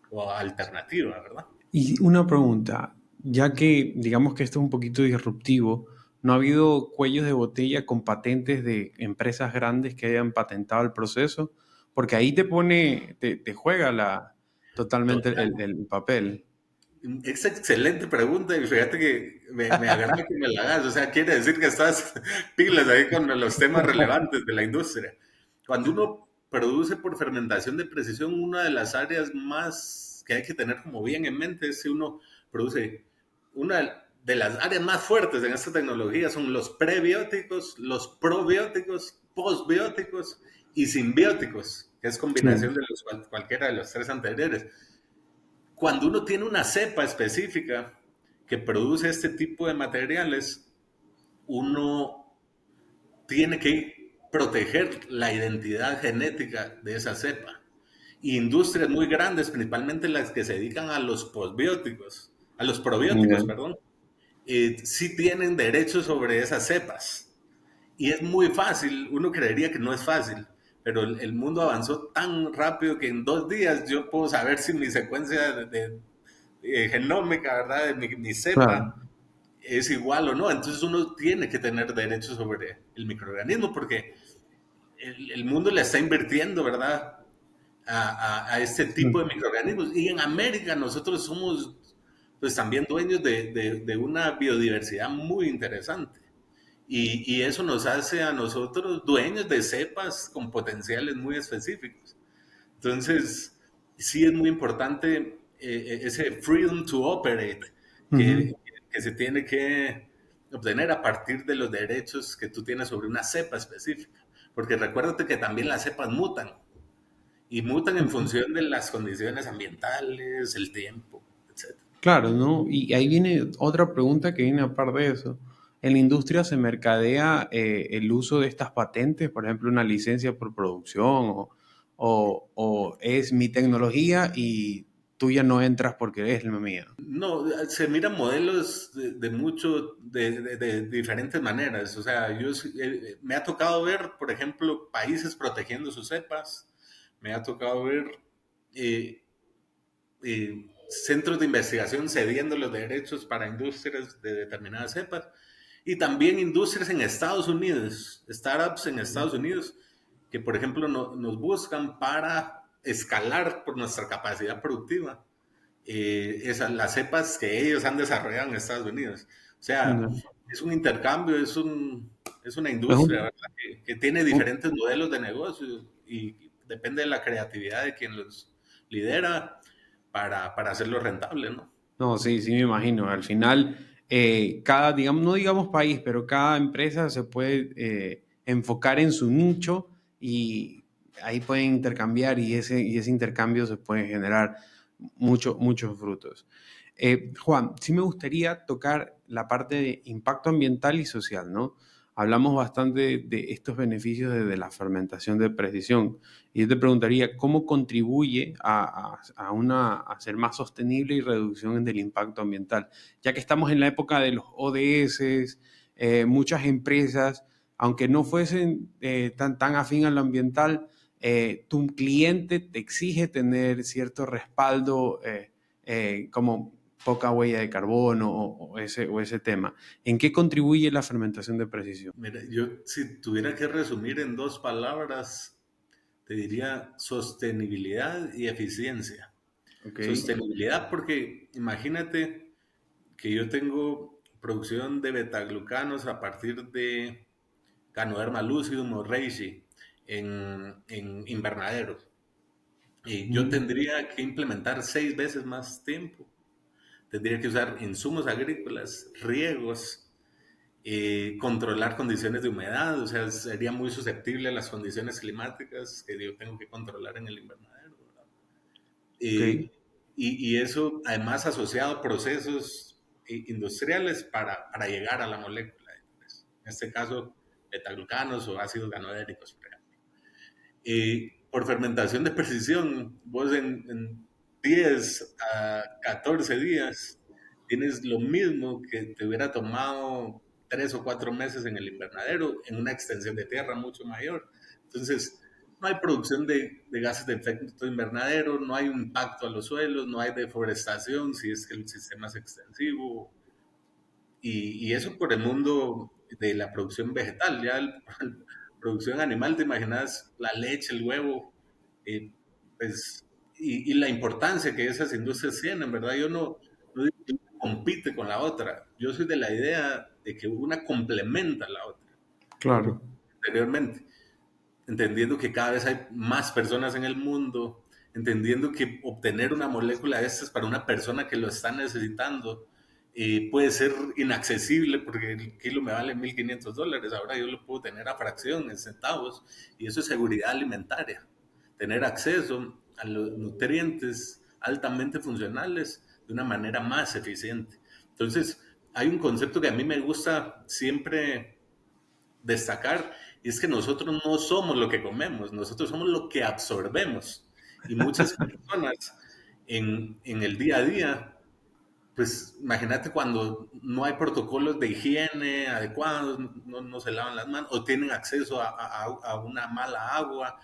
o alternativa, ¿verdad? y una pregunta, ya que digamos que esto es un poquito disruptivo, ¿no ha habido cuellos de botella con patentes de empresas grandes que hayan patentado el proceso? Porque ahí te juega totalmente Total. el papel. Es excelente pregunta y fíjate que me agrada que me la hagas. O sea, quiere decir que estás pilas ahí con los temas relevantes de la industria. Cuando uno produce por fermentación de precisión, una de las áreas más que hay que tener como bien en mente es si uno produce, una de las áreas más fuertes en esta tecnología son los prebióticos, los probióticos, postbióticos y simbióticos, que es combinación Sí, de cualquiera de los tres anteriores. Cuando uno tiene una cepa específica que produce este tipo de materiales, uno tiene que proteger la identidad genética de esa cepa. Y industrias muy grandes, principalmente las que se dedican a los postbióticos, a los probióticos, ya, perdón, sí tienen derechos sobre esas cepas. Y es muy fácil, uno creería que no es fácil, pero el mundo avanzó tan rápido que en 2 días yo puedo saber si mi secuencia genómica, ¿verdad? De mi cepa claro. es igual o no. Entonces uno tiene que tener derechos sobre el microorganismo porque el mundo le está invirtiendo, ¿verdad? a este tipo de microorganismos. Y en América nosotros somos pues también dueños de una biodiversidad muy interesante. Y eso nos hace a nosotros dueños de cepas con potenciales muy específicos. Entonces, sí es muy importante ese freedom to operate que, Ujú. que se tiene que obtener a partir de los derechos que tú tienes sobre una cepa específica. Porque recuérdate que también las cepas mutan y mutan en Ujú. función de las condiciones ambientales, el tiempo, etcétera. Claro, ¿no? Y ahí viene otra pregunta que viene aparte de eso. ¿En la industria se mercadea el uso de estas patentes, por ejemplo, una licencia por producción o es mi tecnología y tú ya no entras porque es la mía? No, se miran modelos de diferentes maneras. O sea, me ha tocado ver, por ejemplo, países protegiendo sus cepas. Me ha tocado ver eh, centros de investigación cediendo los derechos para industrias de determinadas cepas. Y también industrias en Estados Unidos, startups en Estados Unidos, que por ejemplo nos buscan para escalar por nuestra capacidad productiva las cepas que ellos han desarrollado en Estados Unidos. O sea, No. es un intercambio, es una Es industria, ¿verdad? Que tiene un- diferentes modelos de negocio y depende de la creatividad de quien los lidera para hacerlo rentable, ¿no? No, sí, sí me imagino. Al final, cada, digamos, no digamos país, pero cada empresa se puede enfocar en su nicho y ahí pueden intercambiar y ese intercambio se puede generar muchos frutos. Juan, sí me gustaría tocar la parte de impacto ambiental y social, ¿no? Hablamos bastante de estos beneficios de la fermentación de precisión. Y yo te preguntaría, ¿cómo contribuye a ser más sostenible y reducción del impacto ambiental? Ya que estamos en la época de los ODS, muchas empresas, aunque no fuesen tan afín a lo ambiental, tu cliente te exige tener cierto respaldo como poca huella de carbono o ese tema. ¿En qué contribuye la fermentación de precisión? Mira, yo si tuviera que resumir en dos palabras, te diría sostenibilidad y eficiencia. Ok. Sostenibilidad porque imagínate que yo tengo producción de betaglucanos a partir de Ganoderma lucidum o reishi en invernadero. Y yo Mm. tendría que implementar 6 veces más tiempo. Tendría que usar insumos agrícolas, riegos, controlar condiciones de humedad, o sea, sería muy susceptible a las condiciones climáticas que yo tengo que controlar en el invernadero, ¿verdad? Ok. Eh, y eso además asociado a procesos industriales para llegar a la molécula. Pues, en este caso, betaglucanos o ácidos ganodéricos, por ejemplo. Por fermentación de precisión, vos en 10 a 14 días tienes lo mismo que te hubiera tomado 3 o 4 meses en el invernadero, en una extensión de tierra mucho mayor. Entonces, no hay producción de gases de efecto invernadero, no hay un impacto a los suelos, no hay deforestación si es que el sistema es extensivo. Y eso por el mundo de la producción vegetal. Ya la producción animal, te imaginas la leche, el huevo, eh, pues, y la importancia que esas industrias tienen, ¿verdad? Yo no digo que una compite con la otra. Yo soy de la idea de que una complementa a la otra, como Claro. anteriormente, entendiendo que cada vez hay más personas en el mundo, entendiendo que obtener una molécula de estas para una persona que lo está necesitando puede ser inaccesible porque el kilo me vale $1,500. Ahora yo lo puedo tener a fracción, en centavos, y eso es seguridad alimentaria. Tener acceso a los nutrientes altamente funcionales de una manera más eficiente. Entonces, hay un concepto que a mí me gusta siempre destacar, y es que nosotros no somos lo que comemos, nosotros somos lo que absorbemos. Y muchas personas en el día a día, pues imagínate cuando no hay protocolos de higiene adecuados, no se lavan las manos o tienen acceso a una mala agua,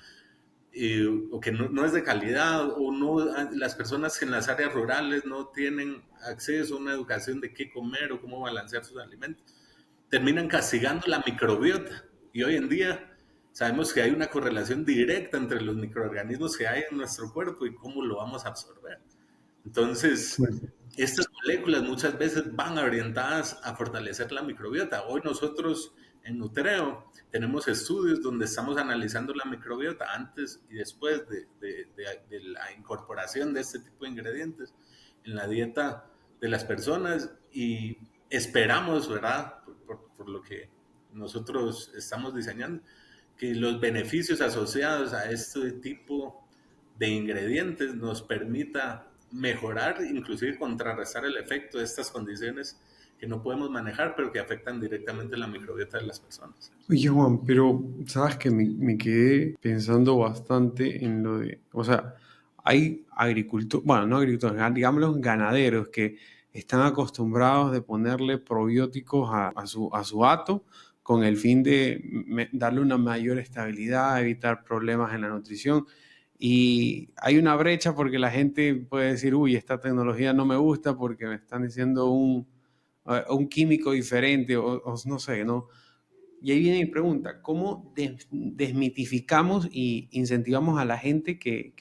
o que no es de calidad, o no, las personas en las áreas rurales no tienen acceso a una educación de qué comer o cómo balancear sus alimentos, terminan castigando la microbiota. Y hoy en día Sabemos que hay una correlación directa entre los microorganismos que hay en nuestro cuerpo y cómo lo vamos a absorber. Entonces, Pues, estas moléculas muchas veces van orientadas a fortalecer la microbiota. Hoy nosotros en Nutreo tenemos estudios donde estamos analizando la microbiota antes y después de la incorporación de este tipo de ingredientes en la dieta de las personas y esperamos, ¿verdad? Por lo que nosotros estamos diseñando, que los beneficios asociados a este tipo de ingredientes nos permita mejorar, inclusive contrarrestar el efecto de estas condiciones que no podemos manejar, pero que afectan directamente la microbiota de las personas. oye, Juan, pero sabes que me quedé pensando bastante en lo de, o sea, hay agricultores, bueno, no agricultores, digámoslo, ganaderos que están acostumbrados de ponerle probióticos a su hato con el fin de darle una mayor estabilidad, evitar problemas en la nutrición. Y hay una brecha porque la gente puede decir, uy, esta tecnología no me gusta porque me están diciendo un químico diferente o no sé, ¿no? Y ahí viene mi pregunta, ¿cómo desmitificamos y incentivamos a la gente que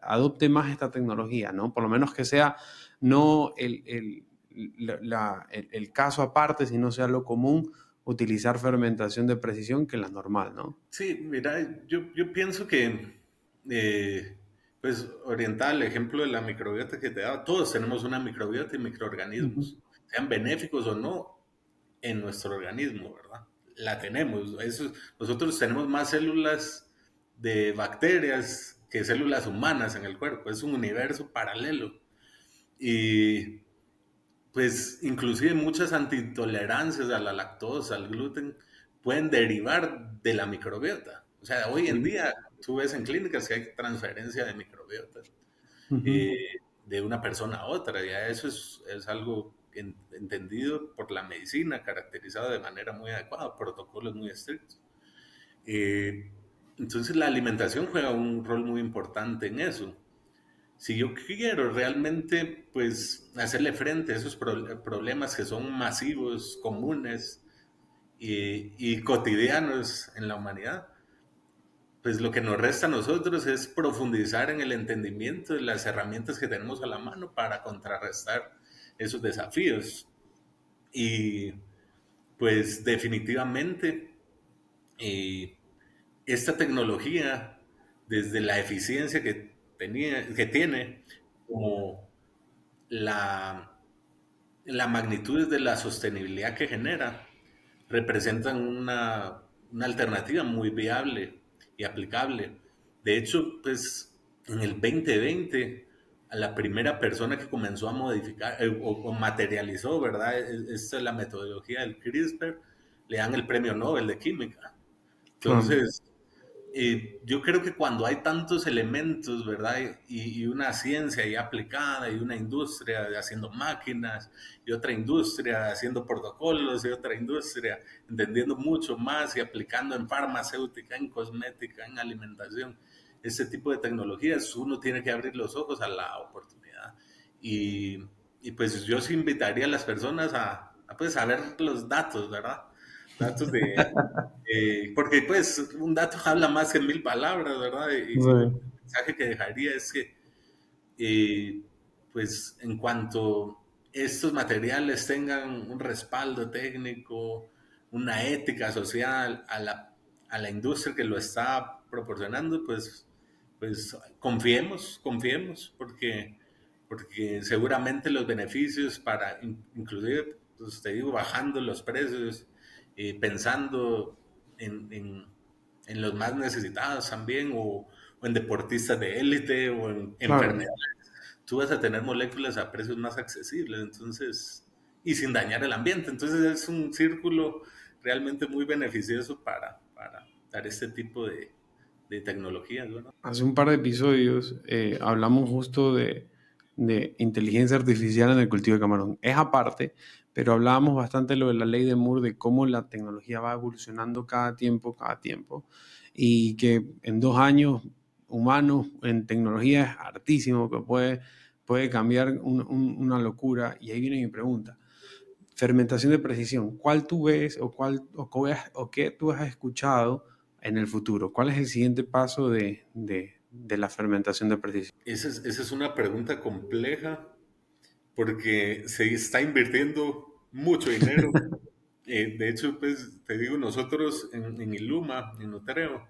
adopte más esta tecnología, ¿no? Por lo menos que sea no el caso aparte, sino sea lo común utilizar fermentación de precisión que la normal, ¿no? Sí, mira, yo pienso que, pues, oriental, el ejemplo de la microbiota que te daba, todos tenemos una microbiota y Ujú. microorganismos, sean benéficos o no, en nuestro organismo, ¿verdad? La tenemos. Nosotros tenemos más células de bacterias que células humanas en el cuerpo. Es un universo paralelo. Y pues inclusive muchas antitolerancias a la lactosa, al gluten, pueden derivar de la microbiota. O sea, hoy en Sí. día tú ves en clínicas que hay transferencia de microbiota Ujú. eh, de una persona a otra. Ya eso es algo entendido por la medicina, caracterizado de manera muy adecuada, protocolos muy estrictos. Eh, entonces la alimentación juega un rol muy importante en eso. Si yo quiero realmente pues hacerle frente a esos problemas que son masivos, comunes y cotidianos en la humanidad, pues lo que nos resta a nosotros es profundizar en el entendimiento de las herramientas que tenemos a la mano para contrarrestar esos desafíos. Y pues definitivamente eh, esta tecnología, desde la eficiencia que tiene, como la, la magnitud de la sostenibilidad que genera, representan una alternativa muy viable y aplicable. De hecho, pues en el 2020, a la primera persona que comenzó a modificar o materializó, ¿verdad? Esta es la metodología del CRISPR, le dan el premio Nobel de Química. Claro. Entonces, yo creo que cuando hay tantos elementos, ¿verdad? Y una ciencia ya aplicada y una industria haciendo máquinas y otra industria haciendo protocolos y otra industria entendiendo mucho más y aplicando en farmacéutica, en cosmética, en alimentación, este tipo de tecnologías, uno tiene que abrir los ojos a la oportunidad. Y, y pues yo sí invitaría a las personas pues, a ver los datos, ¿verdad? Datos porque pues un dato habla más que mil palabras, ¿verdad? Y el Sí. mensaje que dejaría es que, eh, pues en cuanto estos materiales tengan un respaldo técnico, una ética social a la industria que lo está proporcionando, pues confiemos, porque seguramente los beneficios para, inclusive, pues te digo, bajando los precios, pensando en, en los más necesitados también, o en deportistas de élite, o en Claro. enfermedades, tú vas a tener moléculas a precios más accesibles, entonces, y sin dañar el ambiente. Entonces es un círculo realmente muy beneficioso para dar este tipo de tecnologías, ¿no? Hace un par de episodios hablamos justo de inteligencia artificial en el cultivo de camarón. Es aparte, pero hablábamos bastante de lo de la ley de Moore, de cómo la tecnología va evolucionando cada tiempo, y que en 2 años humanos en tecnología es hartísimo, que puede cambiar una locura. Y ahí viene mi pregunta. Fermentación de precisión, ¿cuál tú ves o qué tú has escuchado en el futuro? ¿Cuál es el siguiente paso de la fermentación de precisión? Esa es una pregunta compleja porque se está invirtiendo mucho dinero. De hecho, pues te digo, nosotros en Iluma, en Nutreo,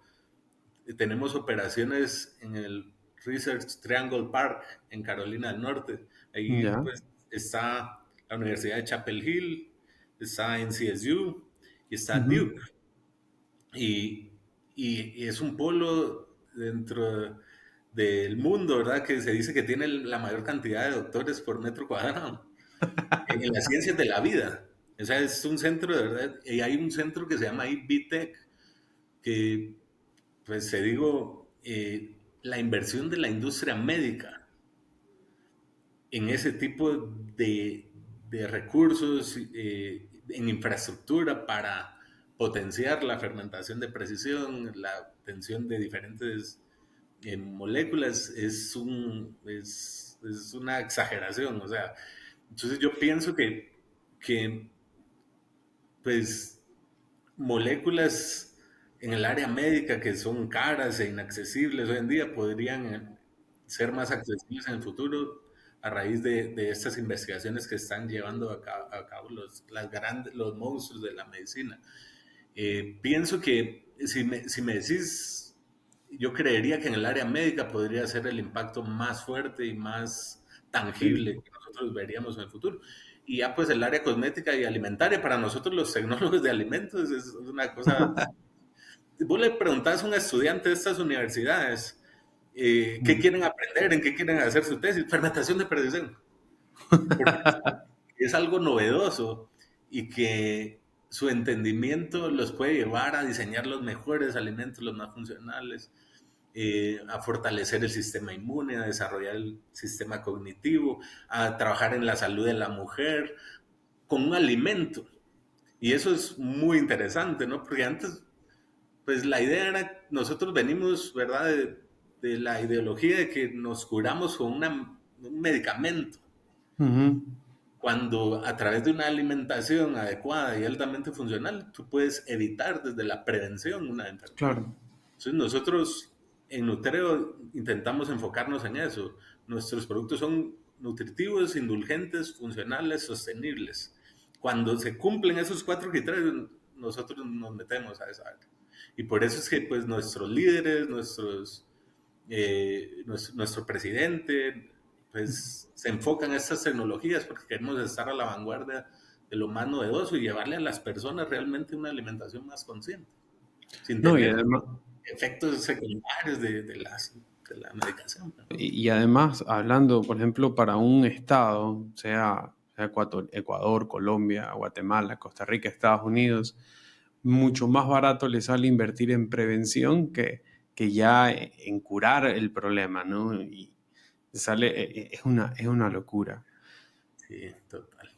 tenemos operaciones en el Research Triangle Park en Carolina del Norte. Ahí Ya. pues está la Universidad de Chapel Hill, está NCSU y está Ujú. Duke. Y, y es un polo dentro del mundo, ¿verdad? Que se dice que tiene la mayor cantidad de doctores por metro cuadrado en las ciencias de la vida. O sea, es un centro de verdad. Y hay un centro que se llama ahí BTech, que, pues, se digo, la inversión de la industria médica en ese tipo de recursos, en infraestructura para potenciar la fermentación de precisión, la obtención de diferentes moléculas, es una exageración. O sea, entonces yo pienso que pues moléculas en el área médica que son caras e inaccesibles hoy en día podrían ser más accesibles en el futuro a raíz de estas investigaciones que están llevando a cabo los monstruos de la medicina. Pienso que si me decís, yo creería que en el área médica podría ser el impacto más fuerte y más Ok. tangible que nosotros veríamos en el futuro. Y ya pues el área cosmética y alimentaria, para nosotros los tecnólogos de alimentos es una cosa. Vos le preguntás a un estudiante de estas universidades qué quieren aprender, en qué quieren hacer su tesis, fermentación de precisión, porque es algo novedoso y que su entendimiento los puede llevar a diseñar los mejores alimentos, los más funcionales, a fortalecer el sistema inmune, a desarrollar el sistema cognitivo, a trabajar en la salud de la mujer con un alimento. Y eso es muy interesante, ¿no? Porque antes, pues la idea era, nosotros venimos, ¿verdad? De la ideología de que nos curamos con un medicamento, Ujú. cuando a través de una alimentación adecuada y altamente funcional, tú puedes evitar desde la prevención una enfermedad. Claro. Entonces nosotros en Nutreo intentamos enfocarnos en eso. Nuestros productos son nutritivos, indulgentes, funcionales, sostenibles. Cuando se cumplen esos cuatro criterios, nosotros nos metemos a esa área. Y por eso es que pues nuestros líderes, nuestro presidente, pues se enfocan en estas tecnologías porque queremos estar a la vanguardia de lo más novedoso y llevarle a las personas realmente una alimentación más consciente, sin No, y tener además, efectos secundarios de la medicación. y además, hablando, por ejemplo, para un estado, sea Ecuador, Colombia, Guatemala, Costa Rica, Estados Unidos, mucho más barato le sale invertir en prevención que ya en curar el problema, ¿no? Y sale, es una locura. Sí, total.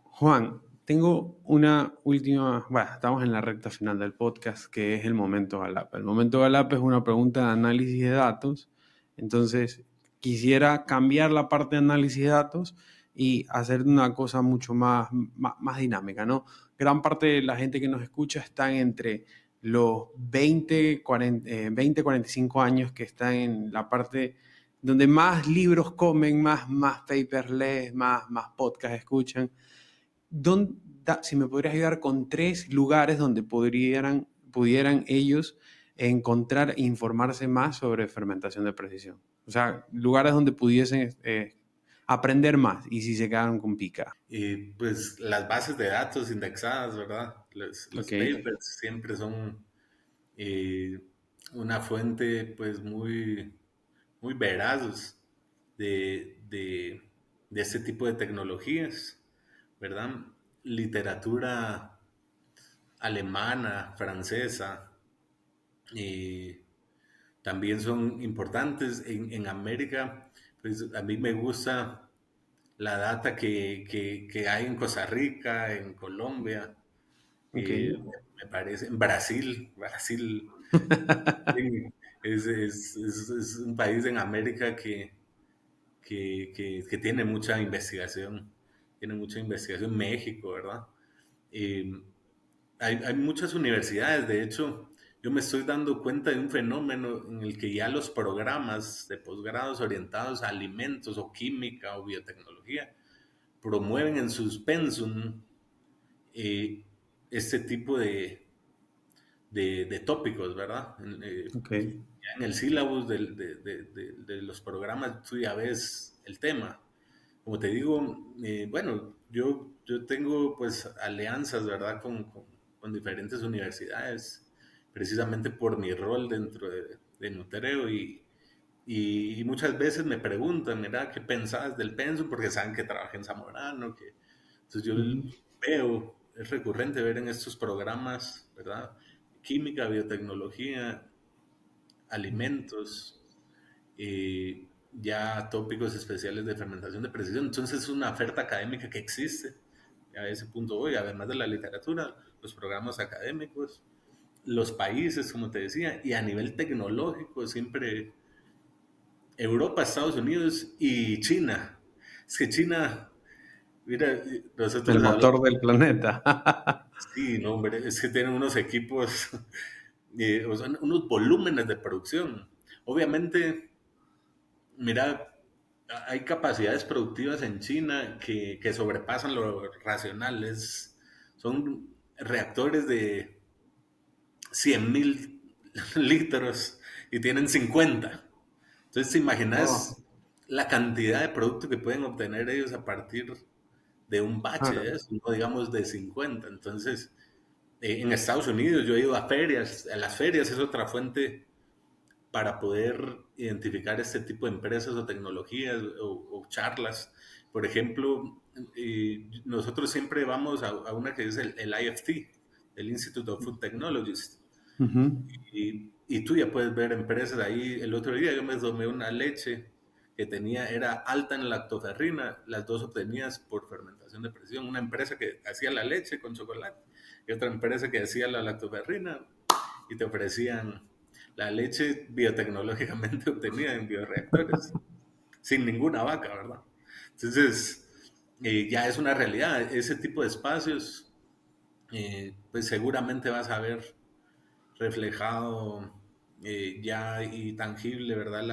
Juan, tengo una última, bueno, estamos en la recta final del podcast, que es el momento Galap. El momento Galap es una pregunta de análisis de datos, entonces quisiera cambiar la parte de análisis de datos y hacer una cosa mucho más dinámica, ¿no? Gran parte de la gente que nos escucha están entre los 20, 45 años, que están en la parte donde más libros comen, más papers leen, más podcasts escuchan. Si me podrías ayudar con tres lugares donde pudieran ellos encontrar e informarse más sobre fermentación de precisión. O sea, lugares donde pudiesen aprender más y si se quedaron con pica. Y pues las bases de datos indexadas, ¿verdad? Los Ok, papers siempre son eh, una fuente pues muy veraz de este tipo de tecnologías, ¿verdad? Literatura alemana, francesa, también son importantes. En América, pues a mí me gusta la data que hay en Costa Rica, en Colombia, ok. me parece, en Brasil es un país en América que tiene mucha investigación, México, ¿verdad? Eh, hay muchas universidades, de hecho, yo me estoy dando cuenta de un fenómeno en el que ya los programas de posgrados orientados a alimentos o química o biotecnología promueven en sus pensum eh, este tipo de tópicos, ¿verdad? Ok. Ya en el sílabus de los programas tú ya ves el tema. Como te digo, bueno, yo tengo pues alianzas, ¿verdad? Con diferentes universidades, precisamente por mi rol dentro de Nutreo y muchas veces me preguntan, mira, ¿qué pensás del pensum? Porque saben que trabajé en Zamorano, que entonces yo Ujú, veo, es recurrente ver en estos programas, ¿verdad? Química, biotecnología, alimentos, ya tópicos especiales de fermentación de precisión. Entonces es una oferta académica que existe. A ese punto voy, además de la literatura, los programas académicos, los países, como te decía, y a nivel tecnológico, siempre Europa, Estados Unidos y China. Es que China, mira, el nosotros motor hablamos, del planeta. sí, no, hombre, es que tienen unos equipos, o sea, unos volúmenes de producción. Obviamente, mira, hay capacidades productivas en China que sobrepasan lo racional. Son reactores de 100.000 litros y tienen 50. Entonces, ¿te Oh, imaginas la cantidad de producto que pueden obtener ellos a partir de un bache claro. de eso? No digamos de 50. Entonces, en Estados Unidos yo he ido a ferias. A las ferias es otra fuente para poder identificar este tipo de empresas o tecnologías o charlas. Por ejemplo, nosotros siempre vamos a una que es el IFT, el Institute of Food Technologies, Ujú. y tú ya puedes ver empresas ahí. El otro día yo me tomé una leche que era alta en lactoferrina, las dos obtenidas por fermentación de precisión. Una empresa que hacía la leche con chocolate y otra empresa que hacía la lactoferrina y te ofrecían la leche biotecnológicamente obtenida en bioreactores, sin ninguna vaca, ¿verdad? Entonces, ya es una realidad. Ese tipo de espacios, pues seguramente vas a ver reflejado ya y tangible, ¿verdad?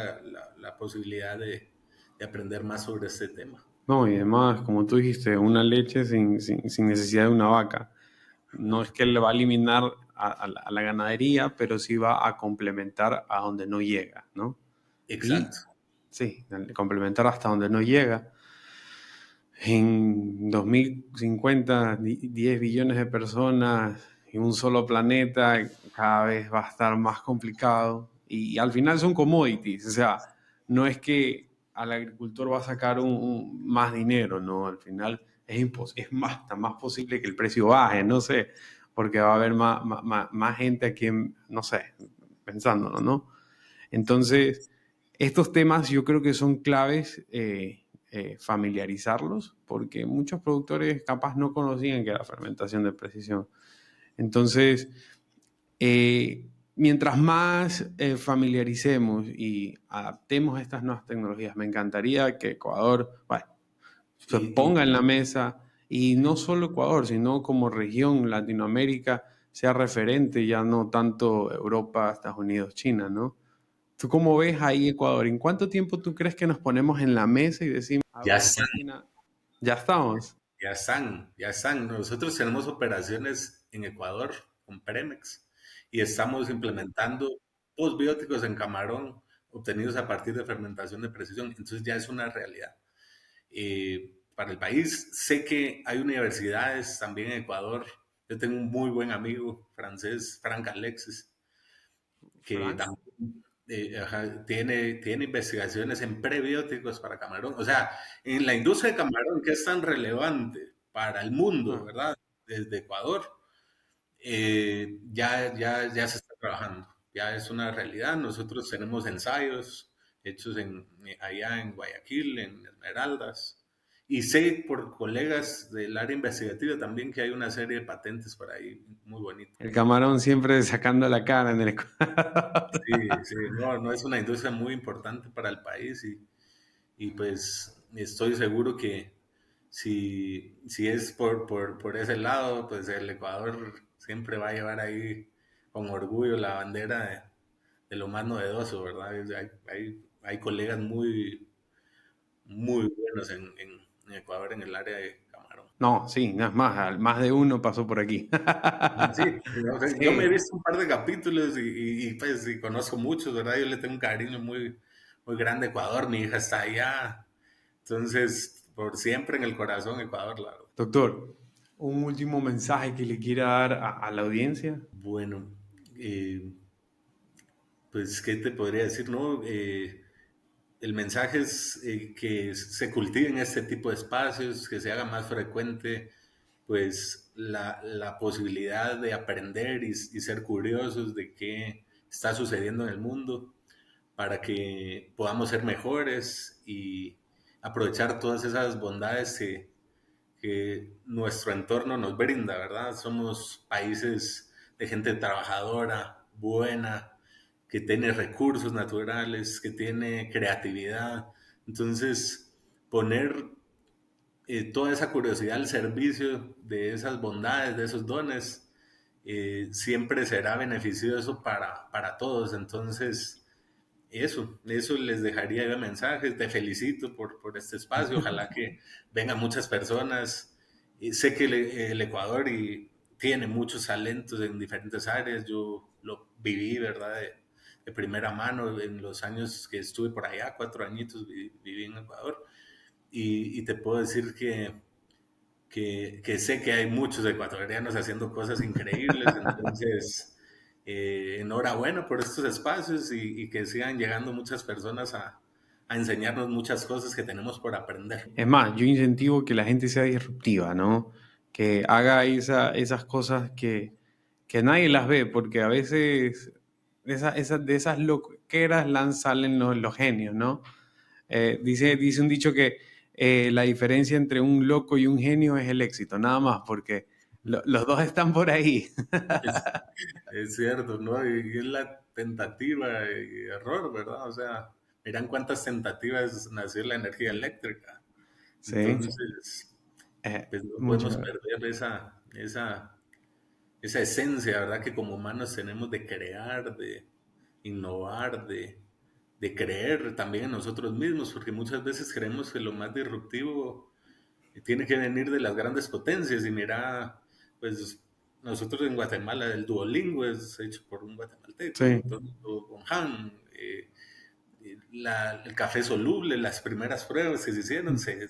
La posibilidad de aprender más sobre este tema. No, y además, como tú dijiste, una leche sin necesidad de una vaca. No es que le va a eliminar a la ganadería, pero sí va a complementar a donde no llega, ¿no? Y Exacto. sí, complementar hasta donde no llega. En 2050, 10 billones de personas y un solo planeta, cada vez va a estar más complicado. Y al final son commodities, o sea, no es que al agricultor va a sacar más dinero, ¿no? Al final es más, está más posible que el precio baje, no sé, porque va a haber más gente aquí, no sé, pensándolo, ¿no? Entonces, estos temas yo creo que son claves familiarizarlos, porque muchos productores capaz no conocían que era fermentación de precisión. Entonces, mientras más familiaricemos y adaptemos estas nuevas tecnologías, me encantaría que Ecuador, bueno, se Y ponga en la mesa y no solo Ecuador, sino como región Latinoamérica sea referente, ya no tanto Europa, Estados Unidos, China, ¿no? ¿Tú cómo ves ahí Ecuador? ¿En cuánto tiempo tú crees que nos ponemos en la mesa y decimos, ya abro la están, página, ya estamos? ya están, ya están. Nosotros tenemos operaciones en Ecuador con Pemex y estamos implementando postbióticos en camarón obtenidos a partir de fermentación de precisión. Entonces ya es una realidad. Para el país. Sé que hay universidades también en Ecuador. Yo tengo un muy buen amigo francés, Frank Alexis, que Frank. también ajá, tiene investigaciones en prebióticos para camarón. O sea, en la industria de camarón, que es tan relevante para el mundo, Ah, ¿verdad? Desde Ecuador, ya se está trabajando, ya es una realidad. Nosotros tenemos ensayos hechos allá en Guayaquil, en Esmeraldas, y sé por colegas del área investigativa también que hay una serie de patentes por ahí muy bonitas. el camarón siempre sacando la cara en el Ecuador. Sí, sí, no, no es una industria muy importante para el país y pues estoy seguro que si es por ese lado, pues el Ecuador siempre va a llevar ahí con orgullo la bandera de lo más novedoso, ¿verdad? Hay colegas muy buenos en Ecuador en el área de camarón. No, sí, no es más, más de uno pasó por aquí. Sí, o sea, yo me he Sí, visto un par de capítulos pues y conozco muchos, ¿verdad? Yo le tengo un cariño muy grande a Ecuador, mi hija está allá, entonces por siempre en el corazón Ecuador, la verdad. doctor, un último mensaje que le quiera dar a la audiencia. Bueno, eh, pues, ¿qué te podría decir, no? El mensaje es que se cultiven este tipo de espacios, que se haga más frecuente, pues, la posibilidad de aprender y ser curiosos de qué está sucediendo en el mundo para que podamos ser mejores y aprovechar todas esas bondades que nuestro entorno nos brinda, ¿verdad? Somos países de gente trabajadora, buena, que tiene recursos naturales, que tiene creatividad. Entonces, poner toda esa curiosidad al servicio de esas bondades, de esos dones, siempre será beneficioso para todos. Entonces, eso les dejaría de mensajes. Te felicito por este espacio. Ojalá que vengan muchas personas. Sé que el Ecuador tiene muchos talentos en diferentes áreas. Yo lo viví, ¿verdad? De primera mano en los años que estuve por allá, 4 añitos viví en Ecuador. Y te puedo decir que sé que hay muchos ecuatorianos haciendo cosas increíbles, entonces enhorabuena por estos espacios y que sigan llegando muchas personas a enseñarnos muchas cosas que tenemos por aprender. Es más, yo incentivo que la gente sea disruptiva, ¿no? Que haga esas cosas que nadie las ve, porque a veces de esas loqueras salen los genios, ¿no? Dice un dicho que la diferencia entre un loco y un genio es el éxito, nada más, porque los dos están por ahí. Es, es cierto, ¿no? Y es la tentativa y error, ¿verdad? O sea, miran cuántas tentativas nació la energía eléctrica. Sí, Entonces, pues no mucho. podemos perder esa esencia, ¿verdad? Que como humanos tenemos de crear, de innovar, de creer también en nosotros mismos, porque muchas veces creemos que lo más disruptivo tiene que venir de las grandes potencias. Y mira, pues nosotros en Guatemala el Duolingo es hecho por un Sí. guatemalteco, todo con Han. El café soluble, las primeras pruebas que se hicieron, se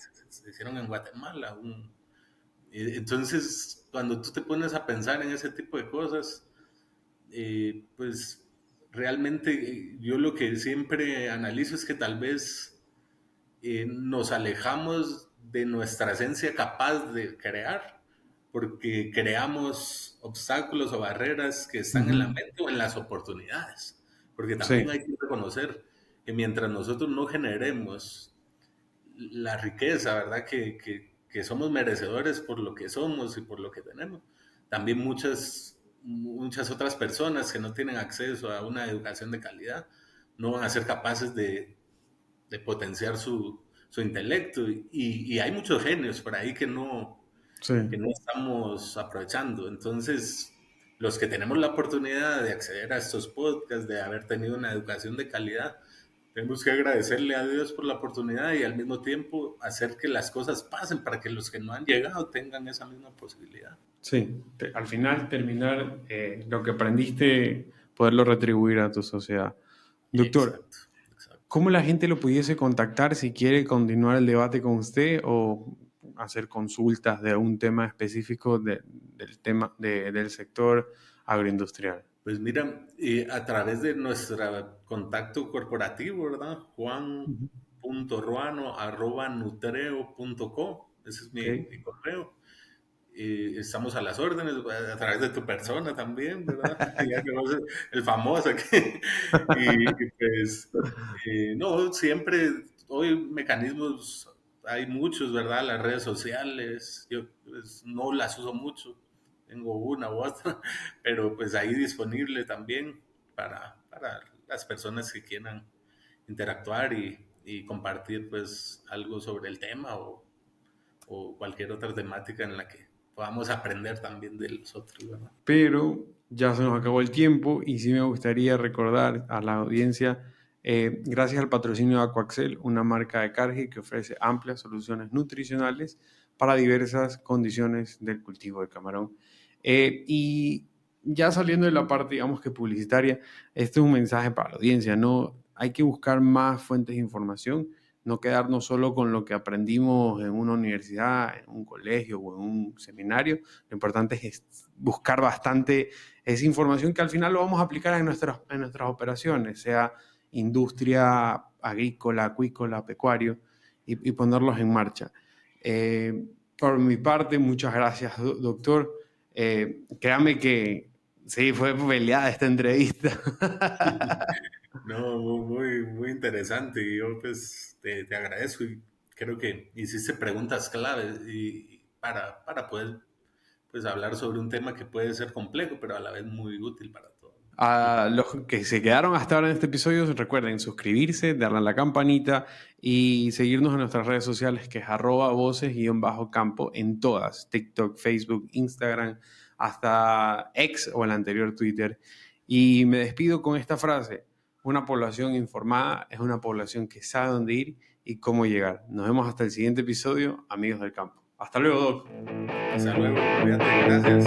hicieron en Guatemala. Entonces, cuando tú te pones a pensar en ese tipo de cosas, pues realmente yo lo que siempre analizo es que tal vez nos alejamos de nuestra esencia capaz de crear, porque creamos obstáculos o barreras que están en la Ujú. mente o en las oportunidades, porque también Sí, hay que reconocer que mientras nosotros no generemos la riqueza, ¿verdad? Que somos merecedores por lo que somos y por lo que tenemos. También muchas otras personas que no tienen acceso a una educación de calidad no van a ser capaces de potenciar su intelecto. Y hay muchos genios por ahí sí. que no estamos aprovechando. Entonces, los que tenemos la oportunidad de acceder a estos podcasts, de haber tenido una educación de calidad, tenemos que agradecerle a Dios por la oportunidad y al mismo tiempo hacer que las cosas pasen para que los que no han llegado tengan esa misma posibilidad. Sí, al final terminar lo que aprendiste, poderlo retribuir a tu sociedad. Doctor, Exacto, exacto. ¿cómo la gente lo pudiese contactar si quiere continuar el debate con usted o hacer consultas de un tema específico del tema del sector agroindustrial? Pues mira, a través de nuestro contacto corporativo, ¿verdad? Ujú. juan.ruano@nutreo.co, ese es Ok. mi correo. Estamos a las órdenes, a través de tu persona también, ¿verdad? Ya que vos el famoso aquí. Pues, no, siempre, hoy mecanismos, hay muchos, ¿verdad? Las redes sociales, yo pues, no las uso mucho, tengo una u otra, pero pues ahí disponible también para las personas que quieran interactuar y compartir pues algo sobre el tema o cualquier otra temática en la que podamos aprender también de los otros, ¿verdad? Pero Ya se nos acabó el tiempo y sí me gustaría recordar a la audiencia, gracias al patrocinio de Aquaxel, una marca de Cargill que ofrece amplias soluciones nutricionales para diversas condiciones del cultivo de camarón. Y ya saliendo de la parte, digamos que publicitaria, este es un mensaje para la audiencia, ¿no? Hay que buscar más fuentes de información, no quedarnos solo con lo que aprendimos en una universidad, en un colegio o en un seminario. Lo importante es buscar bastante esa información que al final lo vamos a aplicar en nuestras operaciones, sea industria agrícola, acuícola, pecuario, y ponerlos en marcha. Por mi parte, muchas gracias, doctor. Créame que sí, fue peleada esta entrevista. No, muy interesante. Y yo pues te agradezco y creo que hiciste preguntas claves y para poder pues hablar sobre un tema que puede ser complejo, pero a la vez muy útil para todo. Y A para los que se quedaron hasta ahora en este episodio, recuerden suscribirse, darle a la campanita y seguirnos en nuestras redes sociales, que es @voces_campo en todas: TikTok, Facebook, Instagram, hasta X o el anterior Twitter. Y me despido con esta frase: una población informada es una población que sabe dónde ir y cómo llegar. Nos vemos hasta el siguiente episodio, amigos del campo. Hasta luego, Doc. hasta luego, cuídate, gracias.